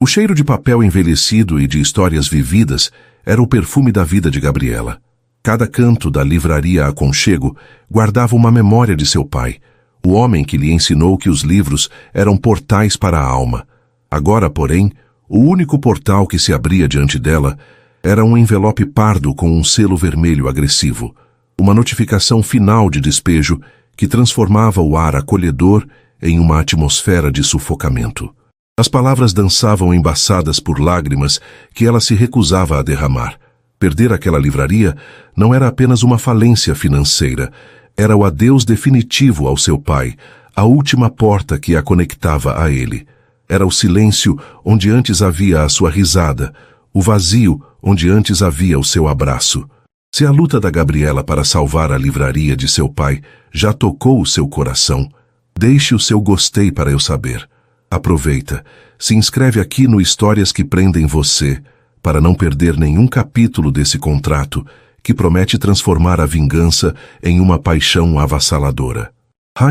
O cheiro de papel envelhecido e de histórias vividas era o perfume da vida de Gabriela. Cada canto da livraria Aconchego guardava uma memória de seu pai, o homem que lhe ensinou que os livros eram portais para a alma. Agora, porém, o único portal que se abria diante dela era um envelope pardo com um selo vermelho agressivo, uma notificação final de despejo que transformava o ar acolhedor em uma atmosfera de sufocamento. As palavras dançavam embaçadas por lágrimas que ela se recusava a derramar. Perder aquela livraria não era apenas uma falência financeira, era o adeus definitivo ao seu pai, a última porta que a conectava a ele. Era o silêncio onde antes havia a sua risada, o vazio onde antes havia o seu abraço. Se a luta da Gabriela para salvar a livraria de seu pai já tocou o seu coração, deixe o seu gostei para eu saber. Aproveita, se inscreve aqui no Histórias que Prendem Você, para não perder nenhum capítulo desse contrato que promete transformar a vingança em uma paixão avassaladora.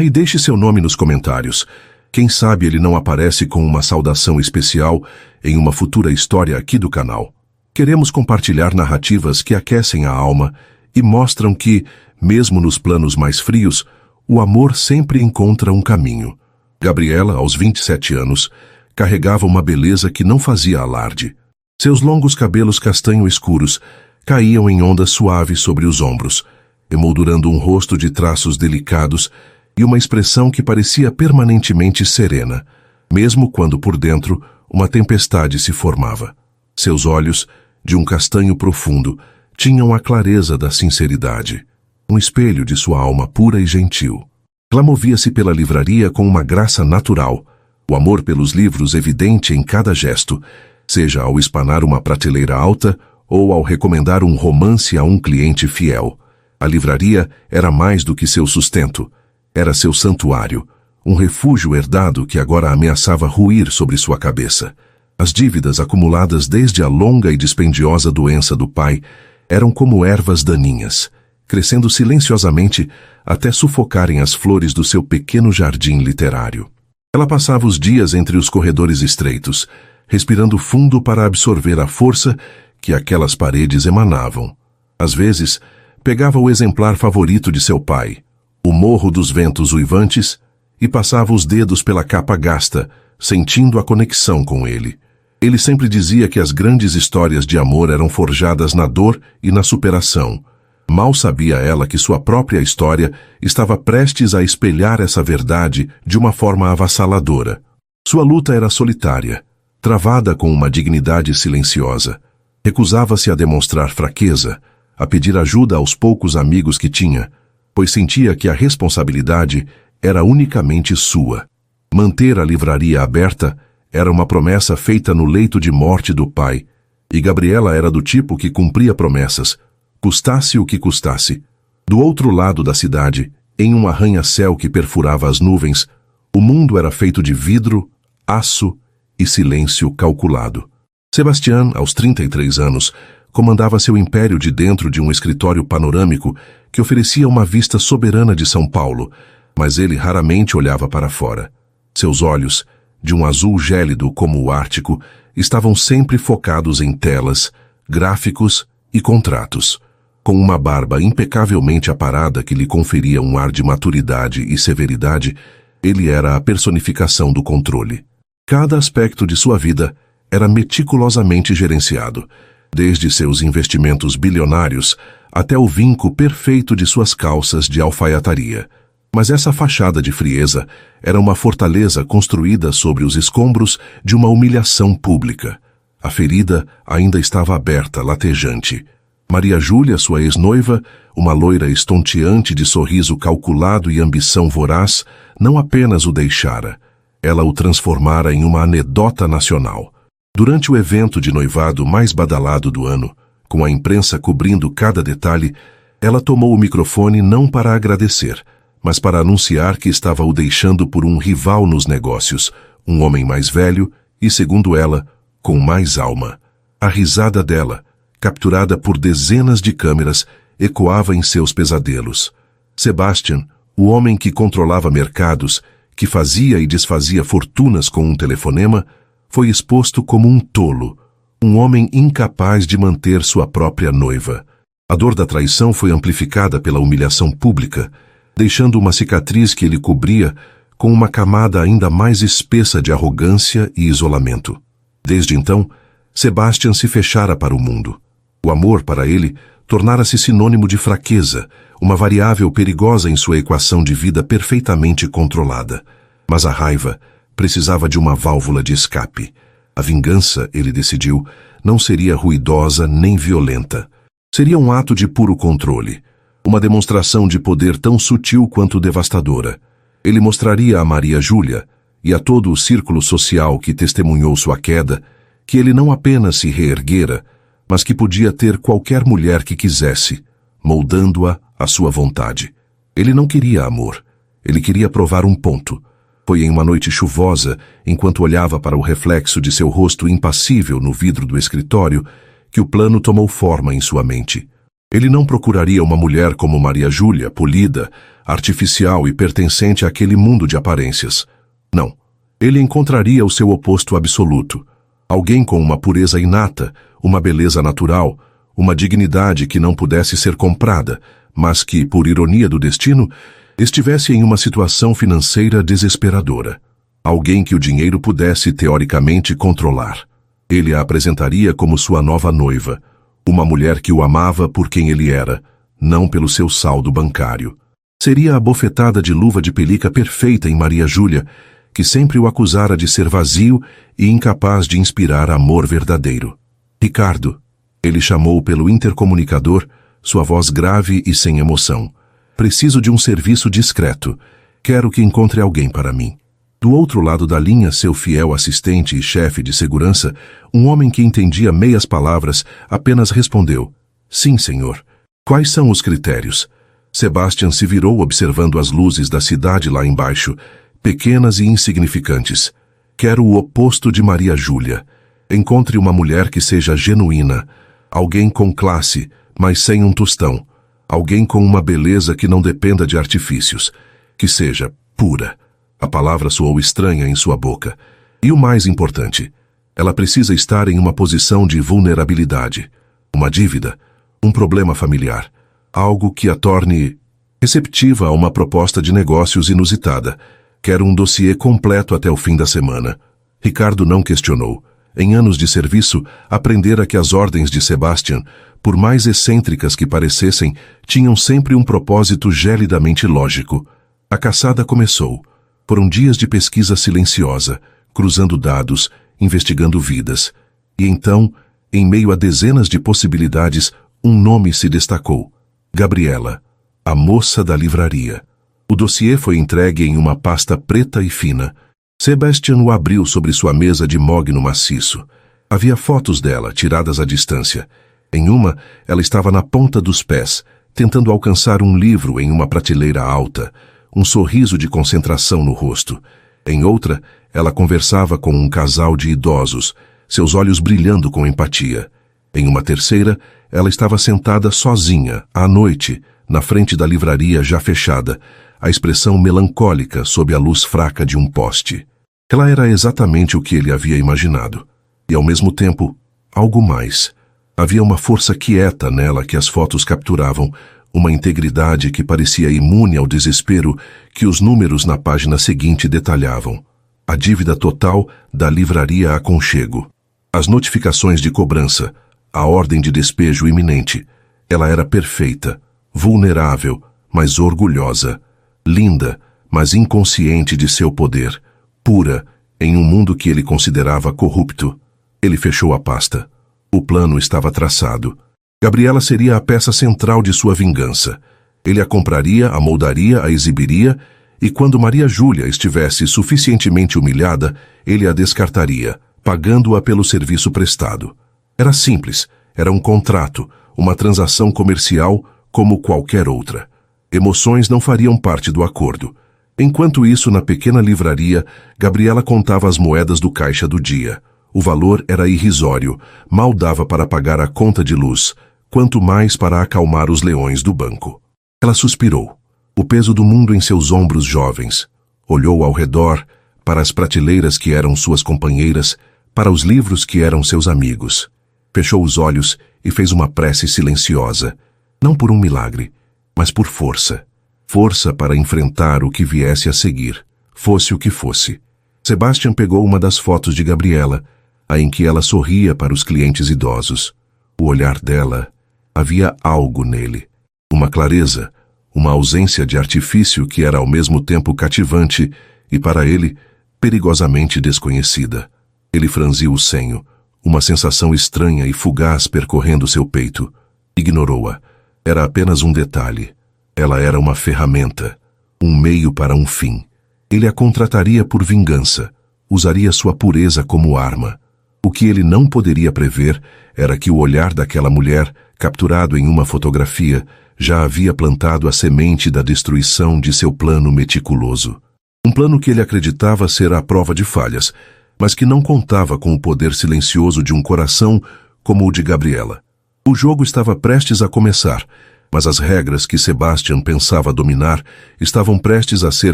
E deixe seu nome nos comentários. Quem sabe ele não aparece com uma saudação especial em uma futura história aqui do canal. Queremos compartilhar narrativas que aquecem a alma e mostram que, mesmo nos planos mais frios, o amor sempre encontra um caminho. Gabriela, aos 27 anos, carregava uma beleza que não fazia alarde. Seus longos cabelos castanho escuros caíam em ondas suaves sobre os ombros, emoldurando um rosto de traços delicados e uma expressão que parecia permanentemente serena, mesmo quando por dentro uma tempestade se formava. Seus olhos, de um castanho profundo, tinham a clareza da sinceridade, um espelho de sua alma pura e gentil. Ela movia-se pela livraria com uma graça natural, o amor pelos livros evidente em cada gesto, seja ao espanar uma prateleira alta ou ao recomendar um romance a um cliente fiel. A livraria era mais do que seu sustento, era seu santuário, um refúgio herdado que agora ameaçava ruir sobre sua cabeça. As dívidas acumuladas desde a longa e dispendiosa doença do pai eram como ervas daninhas, crescendo silenciosamente até sufocarem as flores do seu pequeno jardim literário. Ela passava os dias entre os corredores estreitos, respirando fundo para absorver a força que aquelas paredes emanavam. Às vezes, pegava o exemplar favorito de seu pai, O Morro dos Ventos Uivantes, e passava os dedos pela capa gasta, sentindo a conexão com ele. Ele sempre dizia que as grandes histórias de amor eram forjadas na dor e na superação. Mal sabia ela que sua própria história estava prestes a espelhar essa verdade de uma forma avassaladora. Sua luta era solitária, travada com uma dignidade silenciosa. Recusava-se a demonstrar fraqueza, a pedir ajuda aos poucos amigos que tinha, pois sentia que a responsabilidade era unicamente sua. Manter a livraria aberta era uma promessa feita no leito de morte do pai, e Gabriela era do tipo que cumpria promessas, custasse o que custasse. Do outro lado da cidade, em um arranha-céu que perfurava as nuvens, o mundo era feito de vidro, aço e silêncio calculado. Sebastián, aos 33 anos, comandava seu império de dentro de um escritório panorâmico que oferecia uma vista soberana de São Paulo, mas ele raramente olhava para fora. Seus olhos, de um azul gélido como o Ártico, estavam sempre focados em telas, gráficos e contratos. Com uma barba impecavelmente aparada que lhe conferia um ar de maturidade e severidade, ele era a personificação do controle. Cada aspecto de sua vida era meticulosamente gerenciado, desde seus investimentos bilionários até o vinco perfeito de suas calças de alfaiataria. Mas essa fachada de frieza era uma fortaleza construída sobre os escombros de uma humilhação pública. A ferida ainda estava aberta, latejante. Maria Júlia, sua ex-noiva, uma loira estonteante de sorriso calculado e ambição voraz, não apenas o deixara, ela o transformara em uma anedota nacional. Durante o evento de noivado mais badalado do ano, com a imprensa cobrindo cada detalhe, ela tomou o microfone não para agradecer, mas para anunciar que estava o deixando por um rival nos negócios, um homem mais velho e, segundo ela, com mais alma. A risada dela, capturada por dezenas de câmeras, ecoava em seus pesadelos. Sebastián, o homem que controlava mercados, que fazia e desfazia fortunas com um telefonema, foi exposto como um tolo, um homem incapaz de manter sua própria noiva. A dor da traição foi amplificada pela humilhação pública, deixando uma cicatriz que ele cobria com uma camada ainda mais espessa de arrogância e isolamento. Desde então, Sebastian se fechara para o mundo. O amor, para ele, tornara-se sinônimo de fraqueza, uma variável perigosa em sua equação de vida perfeitamente controlada. Mas a raiva precisava de uma válvula de escape. A vingança, ele decidiu, não seria ruidosa nem violenta. Seria um ato de puro controle, uma demonstração de poder tão sutil quanto devastadora. Ele mostraria a Maria Júlia e a todo o círculo social que testemunhou sua queda que ele não apenas se reerguera, mas que podia ter qualquer mulher que quisesse, moldando-a à sua vontade. Ele não queria amor. Ele queria provar um ponto. Foi em uma noite chuvosa, enquanto olhava para o reflexo de seu rosto impassível no vidro do escritório, que o plano tomou forma em sua mente. Ele não procuraria uma mulher como Maria Júlia, polida, artificial e pertencente àquele mundo de aparências. Não. Ele encontraria o seu oposto absoluto. Alguém com uma pureza inata, uma beleza natural, uma dignidade que não pudesse ser comprada, mas que, por ironia do destino, estivesse em uma situação financeira desesperadora. Alguém que o dinheiro pudesse teoricamente controlar. Ele a apresentaria como sua nova noiva, uma mulher que o amava por quem ele era, não pelo seu saldo bancário. Seria a bofetada de luva de pelica perfeita em Maria Júlia, que sempre o acusara de ser vazio e incapaz de inspirar amor verdadeiro. Ricardo, ele chamou pelo intercomunicador, sua voz grave e sem emoção. Preciso de um serviço discreto. Quero que encontre alguém para mim. Do outro lado da linha, seu fiel assistente e chefe de segurança, um homem que entendia meias palavras, apenas respondeu: Sim, senhor. Quais são os critérios? Sebastian se virou observando as luzes da cidade lá embaixo, pequenas e insignificantes. Quero o oposto de Maria Júlia. Encontre uma mulher que seja genuína, alguém com classe, mas sem um tostão, alguém com uma beleza que não dependa de artifícios, que seja pura. A palavra soou estranha em sua boca. E o mais importante, ela precisa estar em uma posição de vulnerabilidade, uma dívida, um problema familiar, algo que a torne receptiva a uma proposta de negócios inusitada. Quero um dossiê completo até o fim da semana. Ricardo não questionou. Em anos de serviço, aprendera que as ordens de Sebastian, por mais excêntricas que parecessem, tinham sempre um propósito gelidamente lógico. A caçada começou. Foram dias de pesquisa silenciosa, cruzando dados, investigando vidas. E então, em meio a dezenas de possibilidades, um nome se destacou. Gabriela, a moça da livraria. O dossiê foi entregue em uma pasta preta e fina. Sebastian o abriu sobre sua mesa de mogno maciço. Havia fotos dela, tiradas à distância. Em uma, ela estava na ponta dos pés, tentando alcançar um livro em uma prateleira alta, um sorriso de concentração no rosto. Em outra, ela conversava com um casal de idosos, seus olhos brilhando com empatia. Em uma terceira, ela estava sentada sozinha, à noite, na frente da livraria já fechada, a expressão melancólica sob a luz fraca de um poste. Ela era exatamente o que ele havia imaginado. E, ao mesmo tempo, algo mais. Havia uma força quieta nela que as fotos capturavam, uma integridade que parecia imune ao desespero que os números na página seguinte detalhavam. A dívida total da livraria Aconchego. As notificações de cobrança, a ordem de despejo iminente. Ela era perfeita, vulnerável, mas orgulhosa. Linda, mas inconsciente de seu poder, pura, em um mundo que ele considerava corrupto. Ele fechou a pasta. O plano estava traçado. Gabriela seria a peça central de sua vingança. Ele a compraria, a moldaria, a exibiria, e quando Maria Júlia estivesse suficientemente humilhada, ele a descartaria, pagando-a pelo serviço prestado. Era simples, era um contrato, uma transação comercial como qualquer outra. Emoções não fariam parte do acordo. Enquanto isso, na pequena livraria, Gabriela contava as moedas do caixa do dia. O valor era irrisório, mal dava para pagar a conta de luz, quanto mais para acalmar os leões do banco. Ela suspirou, o peso do mundo em seus ombros jovens. Olhou ao redor, para as prateleiras que eram suas companheiras, para os livros que eram seus amigos. Fechou os olhos e fez uma prece silenciosa, não por um milagre, mas por força. Força para enfrentar o que viesse a seguir, fosse o que fosse. Sebastian pegou uma das fotos de Gabriela, a em que ela sorria para os clientes idosos. O olhar dela, havia algo nele. Uma clareza, uma ausência de artifício que era ao mesmo tempo cativante e, para ele, perigosamente desconhecida. Ele franziu o senho, uma sensação estranha e fugaz percorrendo seu peito. Ignorou-a. Era apenas um detalhe. Ela era uma ferramenta, um meio para um fim. Ele a contrataria por vingança, usaria sua pureza como arma. O que ele não poderia prever era que o olhar daquela mulher, capturado em uma fotografia, já havia plantado a semente da destruição de seu plano meticuloso. Um plano que ele acreditava ser à prova de falhas, mas que não contava com o poder silencioso de um coração como o de Gabriela. O jogo estava prestes a começar, mas as regras que Sebastian pensava dominar estavam prestes a ser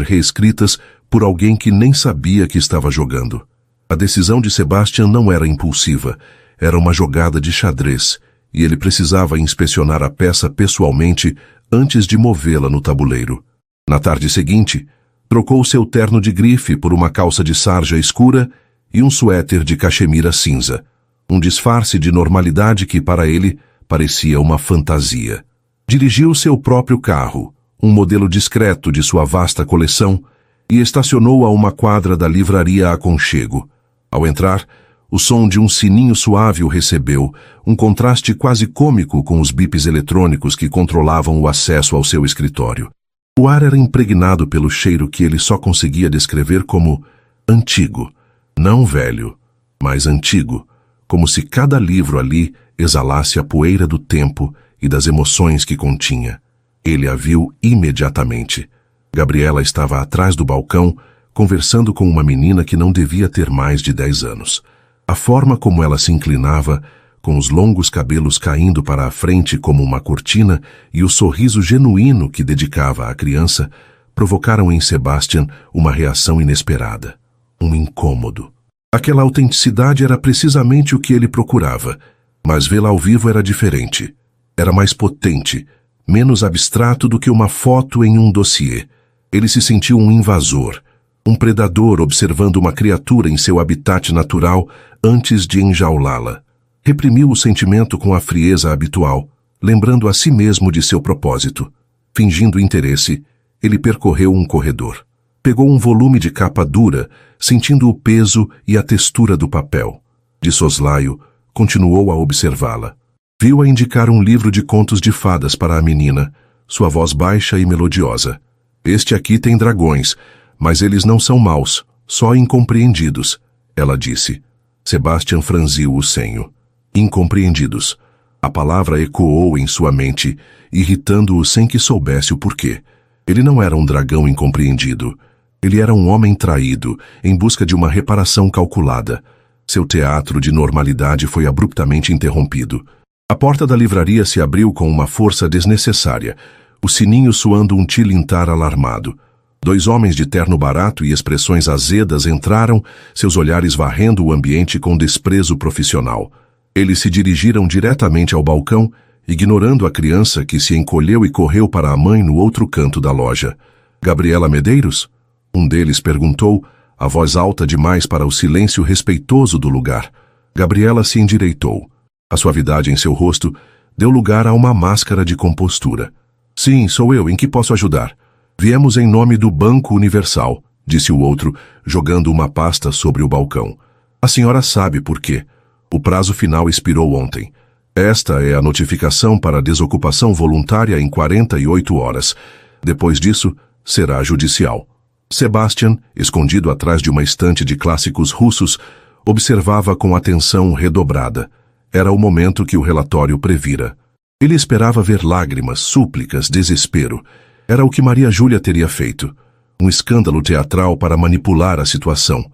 reescritas por alguém que nem sabia que estava jogando. A decisão de Sebastian não era impulsiva, era uma jogada de xadrez, e ele precisava inspecionar a peça pessoalmente antes de movê-la no tabuleiro. Na tarde seguinte, trocou seu terno de grife por uma calça de sarja escura e um suéter de cachemira cinza, um disfarce de normalidade que, para ele, parecia uma fantasia. Dirigiu seu próprio carro, um modelo discreto de sua vasta coleção, e estacionou a uma quadra da livraria Aconchego. Ao entrar, o som de um sininho suave o recebeu, um contraste quase cômico com os bips eletrônicos que controlavam o acesso ao seu escritório. O ar era impregnado pelo cheiro que ele só conseguia descrever como antigo, não velho, mas antigo, como se cada livro ali exalasse a poeira do tempo e das emoções que continha. Ele a viu imediatamente. Gabriela estava atrás do balcão, conversando com uma menina que não devia ter mais de 10 anos. A forma como ela se inclinava, com os longos cabelos caindo para a frente como uma cortina e o sorriso genuíno que dedicava à criança, provocaram em Sebastian uma reação inesperada. Um incômodo. Aquela autenticidade era precisamente o que ele procurava, mas vê-la ao vivo era diferente. Era mais potente, menos abstrato do que uma foto em um dossiê. Ele se sentiu um invasor, um predador observando uma criatura em seu habitat natural antes de enjaulá-la. Reprimiu o sentimento com a frieza habitual, lembrando a si mesmo de seu propósito. Fingindo interesse, ele percorreu um corredor. Pegou um volume de capa dura, sentindo o peso e a textura do papel. De soslaio, continuou a observá-la. Viu-a indicar um livro de contos de fadas para a menina, sua voz baixa e melodiosa. Este aqui tem dragões, mas eles não são maus, só incompreendidos, ela disse. Sebastian franziu o senho. Incompreendidos. A palavra ecoou em sua mente, irritando-o sem que soubesse o porquê. Ele não era um dragão incompreendido. Ele era um homem traído, em busca de uma reparação calculada. Seu teatro de normalidade foi abruptamente interrompido. A porta da livraria se abriu com uma força desnecessária, o sininho soando um tilintar alarmado. 2 homens de terno barato e expressões azedas entraram, seus olhares varrendo o ambiente com desprezo profissional. Eles se dirigiram diretamente ao balcão, ignorando a criança que se encolheu e correu para a mãe no outro canto da loja. Gabriela Medeiros? Um deles perguntou, a voz alta demais para o silêncio respeitoso do lugar. Gabriela se endireitou. A suavidade em seu rosto deu lugar a uma máscara de compostura. Sim, sou eu, em que posso ajudar? Viemos em nome do Banco Universal, disse o outro, jogando uma pasta sobre o balcão. A senhora sabe por quê. O prazo final expirou ontem. Esta é a notificação para desocupação voluntária em 48 horas. Depois disso, será judicial. Sebastian, escondido atrás de uma estante de clássicos russos, observava com atenção redobrada. Era o momento que o relatório previra. Ele esperava ver lágrimas, súplicas, desespero. Era o que Maria Júlia teria feito. Um escândalo teatral para manipular a situação.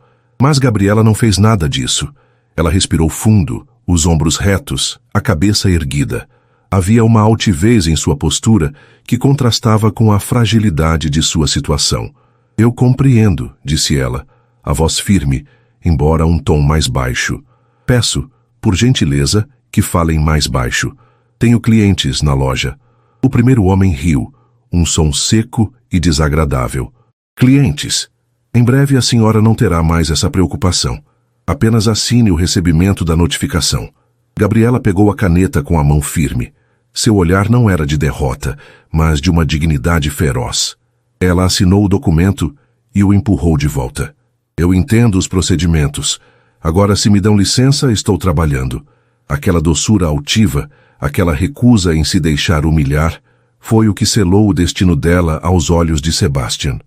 Mas Gabriela não fez nada disso. Ela respirou fundo, os ombros retos, a cabeça erguida. Havia uma altivez em sua postura que contrastava com a fragilidade de sua situação. Eu compreendo, disse ela, a voz firme, embora um tom mais baixo. Peço, por gentileza, que falem mais baixo. Tenho clientes na loja. O primeiro homem riu, um som seco e desagradável. Clientes. Em breve a senhora não terá mais essa preocupação. Apenas assine o recebimento da notificação. Gabriela pegou a caneta com a mão firme. Seu olhar não era de derrota, mas de uma dignidade feroz. Ela assinou o documento e o empurrou de volta. Eu entendo os procedimentos. Agora, se me dão licença, estou trabalhando. Aquela doçura altiva, aquela recusa em se deixar humilhar, foi o que selou o destino dela aos olhos de Sebastian.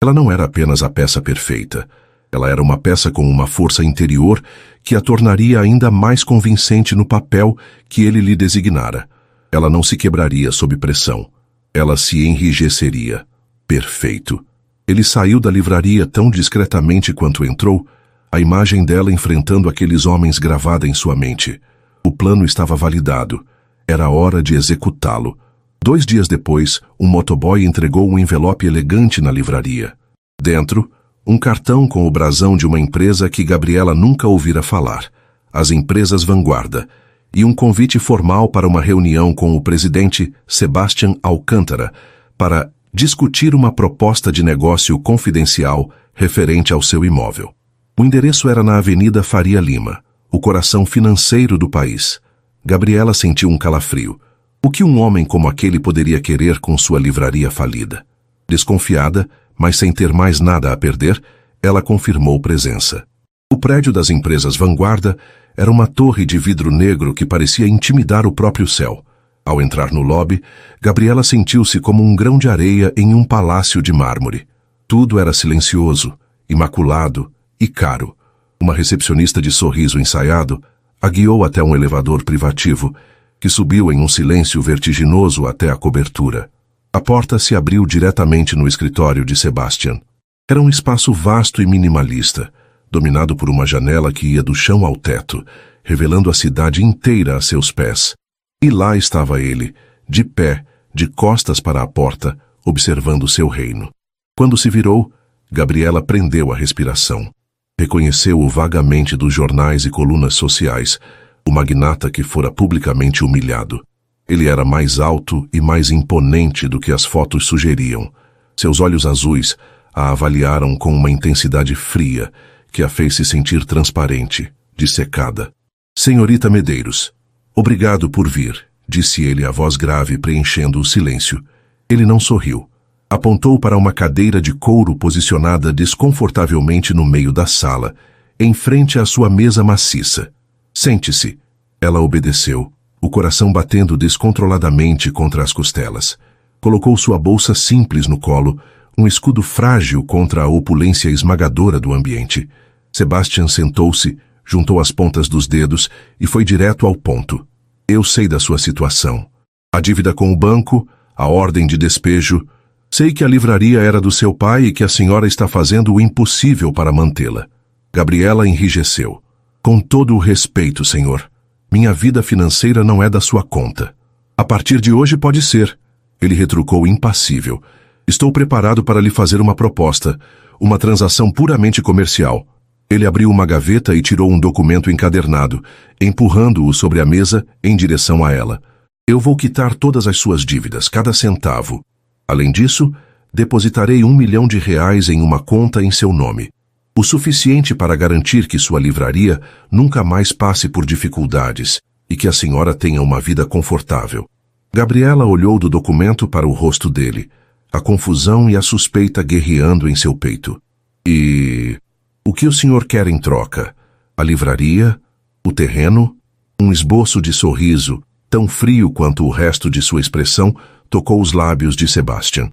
Ela não era apenas a peça perfeita. Ela era uma peça com uma força interior que a tornaria ainda mais convincente no papel que ele lhe designara. Ela não se quebraria sob pressão. Ela se enrijeceria. Perfeito. Ele saiu da livraria tão discretamente quanto entrou, a imagem dela enfrentando aqueles homens gravada em sua mente. O plano estava validado. Era hora de executá-lo. 2 dias depois, um motoboy entregou um envelope elegante na livraria. Dentro, um cartão com o brasão de uma empresa que Gabriela nunca ouvira falar, as Empresas Vanguarda, e um convite formal para uma reunião com o presidente Sebastian Alcântara para discutir uma proposta de negócio confidencial referente ao seu imóvel. O endereço era na Avenida Faria Lima, o coração financeiro do país. Gabriela sentiu um calafrio. O que um homem como aquele poderia querer com sua livraria falida? Desconfiada, mas sem ter mais nada a perder, ela confirmou presença. O prédio das Empresas Vanguarda era uma torre de vidro negro que parecia intimidar o próprio céu. Ao entrar no lobby, Gabriela sentiu-se como um grão de areia em um palácio de mármore. Tudo era silencioso, imaculado e caro. Uma recepcionista de sorriso ensaiado a guiou até um elevador privativo, que subiu em um silêncio vertiginoso até a cobertura. A porta se abriu diretamente no escritório de Sebastian. Era um espaço vasto e minimalista, dominado por uma janela que ia do chão ao teto, revelando a cidade inteira a seus pés. E lá estava ele, de pé, de costas para a porta, observando seu reino. Quando se virou, Gabriela prendeu a respiração. Reconheceu-o vagamente dos jornais e colunas sociais, o magnata que fora publicamente humilhado. Ele era mais alto e mais imponente do que as fotos sugeriam. Seus olhos azuis a avaliaram com uma intensidade fria que a fez se sentir transparente, dissecada. Senhorita Medeiros, obrigado por vir, disse ele a voz grave preenchendo o silêncio. Ele não sorriu. Apontou para uma cadeira de couro posicionada desconfortavelmente no meio da sala, em frente à sua mesa maciça. Sente-se. Ela obedeceu, o coração batendo descontroladamente contra as costelas. Colocou sua bolsa simples no colo, um escudo frágil contra a opulência esmagadora do ambiente. Sebastian sentou-se, juntou as pontas dos dedos e foi direto ao ponto. Eu sei da sua situação. A dívida com o banco, a ordem de despejo. Sei que a livraria era do seu pai e que a senhora está fazendo o impossível para mantê-la. Gabriela enrijeceu. Com todo o respeito, senhor. Minha vida financeira não é da sua conta. A partir de hoje pode ser. Ele retrucou impassível. Estou preparado para lhe fazer uma proposta, uma transação puramente comercial. Ele abriu uma gaveta e tirou um documento encadernado, empurrando-o sobre a mesa em direção a ela. Eu vou quitar todas as suas dívidas, cada centavo. Além disso, depositarei R$1 milhão em uma conta em seu nome. O suficiente para garantir que sua livraria nunca mais passe por dificuldades e que a senhora tenha uma vida confortável. Gabriela olhou do documento para o rosto dele, a confusão e a suspeita guerreando em seu peito. E... o que o senhor quer em troca? A livraria? O terreno? Um esboço de sorriso, tão frio quanto o resto de sua expressão, tocou os lábios de Sebastian.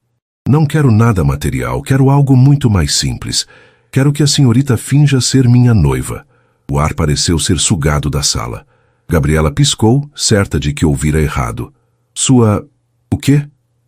Não quero nada material, quero algo muito mais simples. Quero que a senhorita finja ser minha noiva. O ar pareceu ser sugado da sala. Gabriela piscou, certa de que ouvira errado. Sua... o quê?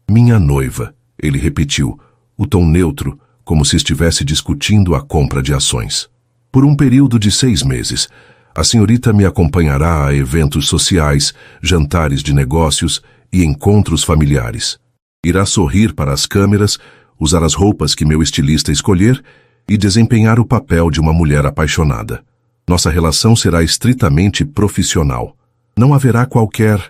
Minha noiva, ele repetiu, o tom neutro, como se estivesse discutindo a compra de ações. Por um período de 6 meses, a senhorita me acompanhará a eventos sociais, jantares de negócios e encontros familiares. Irá sorrir para as câmeras, usar as roupas que meu estilista escolher e desempenhar o papel de uma mulher apaixonada. Nossa relação será estritamente profissional. Não haverá qualquer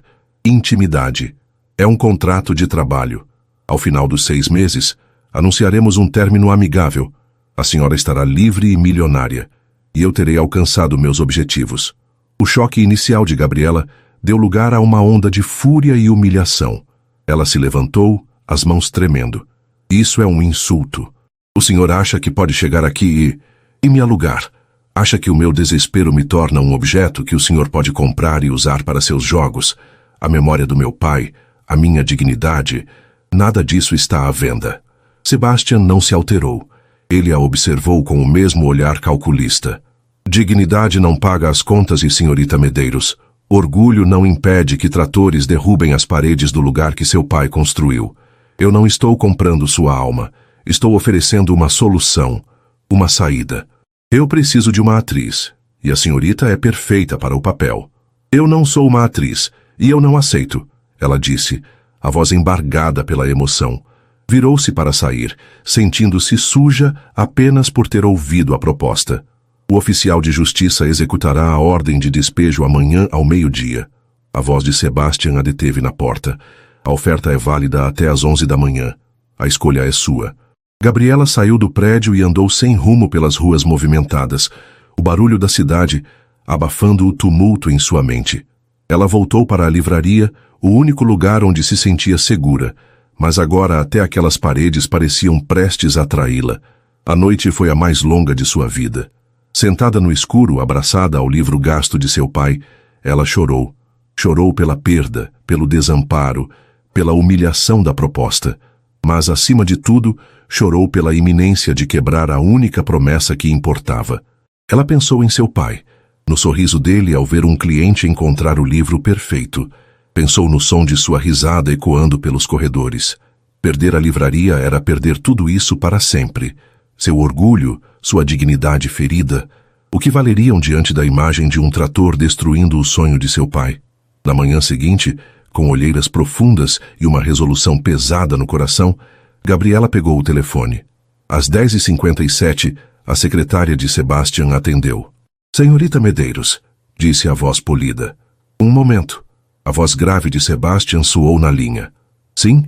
intimidade. É um contrato de trabalho. Ao final dos 6 meses, anunciaremos um término amigável. A senhora estará livre e milionária, e eu terei alcançado meus objetivos. O choque inicial de Gabriela deu lugar a uma onda de fúria e humilhação. Ela se levantou, as mãos tremendo. Isso é um insulto. O senhor acha que pode chegar aqui e me alugar? Acha que o meu desespero me torna um objeto que o senhor pode comprar e usar para seus jogos? A memória do meu pai, a minha dignidade, nada disso está à venda. Sebastian não se alterou. Ele a observou com o mesmo olhar calculista. Dignidade não paga as contas e senhorita Medeiros. Orgulho não impede que tratores derrubem as paredes do lugar que seu pai construiu. Eu não estou comprando sua alma. Estou oferecendo uma solução, uma saída. Eu preciso de uma atriz, e a senhorita é perfeita para o papel. Eu não sou uma atriz, e eu não aceito, ela disse, a voz embargada pela emoção. Virou-se para sair, sentindo-se suja apenas por ter ouvido a proposta. O oficial de justiça executará a ordem de despejo amanhã ao meio-dia. A voz de Sebastian a deteve na porta. A oferta é válida até às 11 da manhã. A escolha é sua. Gabriela saiu do prédio e andou sem rumo pelas ruas movimentadas, o barulho da cidade abafando o tumulto em sua mente. Ela voltou para a livraria, o único lugar onde se sentia segura, mas agora até aquelas paredes pareciam prestes a traí-la. A noite foi a mais longa de sua vida. Sentada no escuro, abraçada ao livro gasto de seu pai, ela chorou. Chorou pela perda, pelo desamparo, pela humilhação da proposta. Mas, acima de tudo, chorou pela iminência de quebrar a única promessa que importava. Ela pensou em seu pai, no sorriso dele ao ver um cliente encontrar o livro perfeito. Pensou no som de sua risada ecoando pelos corredores. Perder a livraria era perder tudo isso para sempre. Seu orgulho, sua dignidade ferida, o que valeriam diante da imagem de um trator destruindo o sonho de seu pai? Na manhã seguinte, com olheiras profundas e uma resolução pesada no coração, Gabriela pegou o telefone. Às 10h57, a secretária de Sebastian atendeu. Senhorita Medeiros, disse a voz polida. Um momento. A voz grave de Sebastian soou na linha. Sim?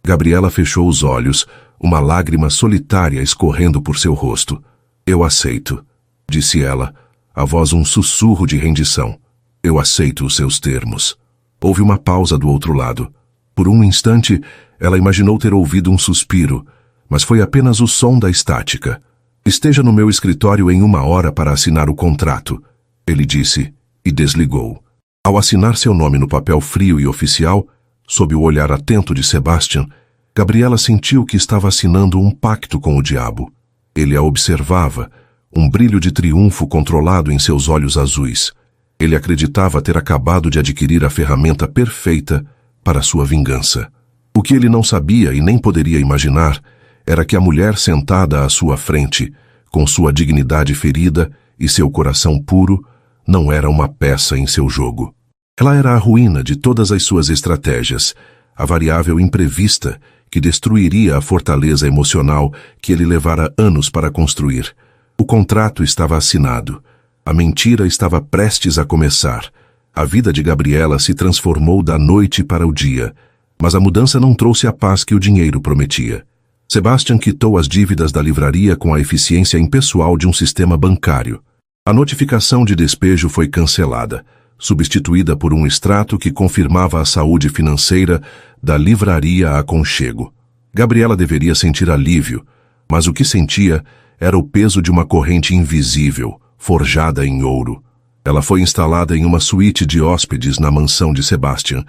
Gabriela fechou os olhos, uma lágrima solitária escorrendo por seu rosto. Eu aceito, disse ela, a voz um sussurro de rendição. Eu aceito os seus termos. Houve uma pausa do outro lado. Por um instante, ela imaginou ter ouvido um suspiro, mas foi apenas o som da estática. Esteja no meu escritório em 1 hora para assinar o contrato, ele disse, e desligou. Ao assinar seu nome no papel frio e oficial, sob o olhar atento de Sebastian, Gabriela sentiu que estava assinando um pacto com o diabo. Ele a observava, um brilho de triunfo controlado em seus olhos azuis. Ele acreditava ter acabado de adquirir a ferramenta perfeita para sua vingança. O que ele não sabia e nem poderia imaginar era que a mulher sentada à sua frente, com sua dignidade ferida e seu coração puro, não era uma peça em seu jogo. Ela era a ruína de todas as suas estratégias, a variável imprevista que destruiria a fortaleza emocional que ele levara anos para construir. O contrato estava assinado. A mentira estava prestes a começar. A vida de Gabriela se transformou da noite para o dia, mas a mudança não trouxe a paz que o dinheiro prometia. Sebastian quitou as dívidas da livraria com a eficiência impessoal de um sistema bancário. A notificação de despejo foi cancelada, substituída por um extrato que confirmava a saúde financeira da livraria Aconchego. Gabriela deveria sentir alívio, mas o que sentia era o peso de uma corrente invisível, forjada em ouro. Ela foi instalada em uma suíte de hóspedes na mansão de Sebastian,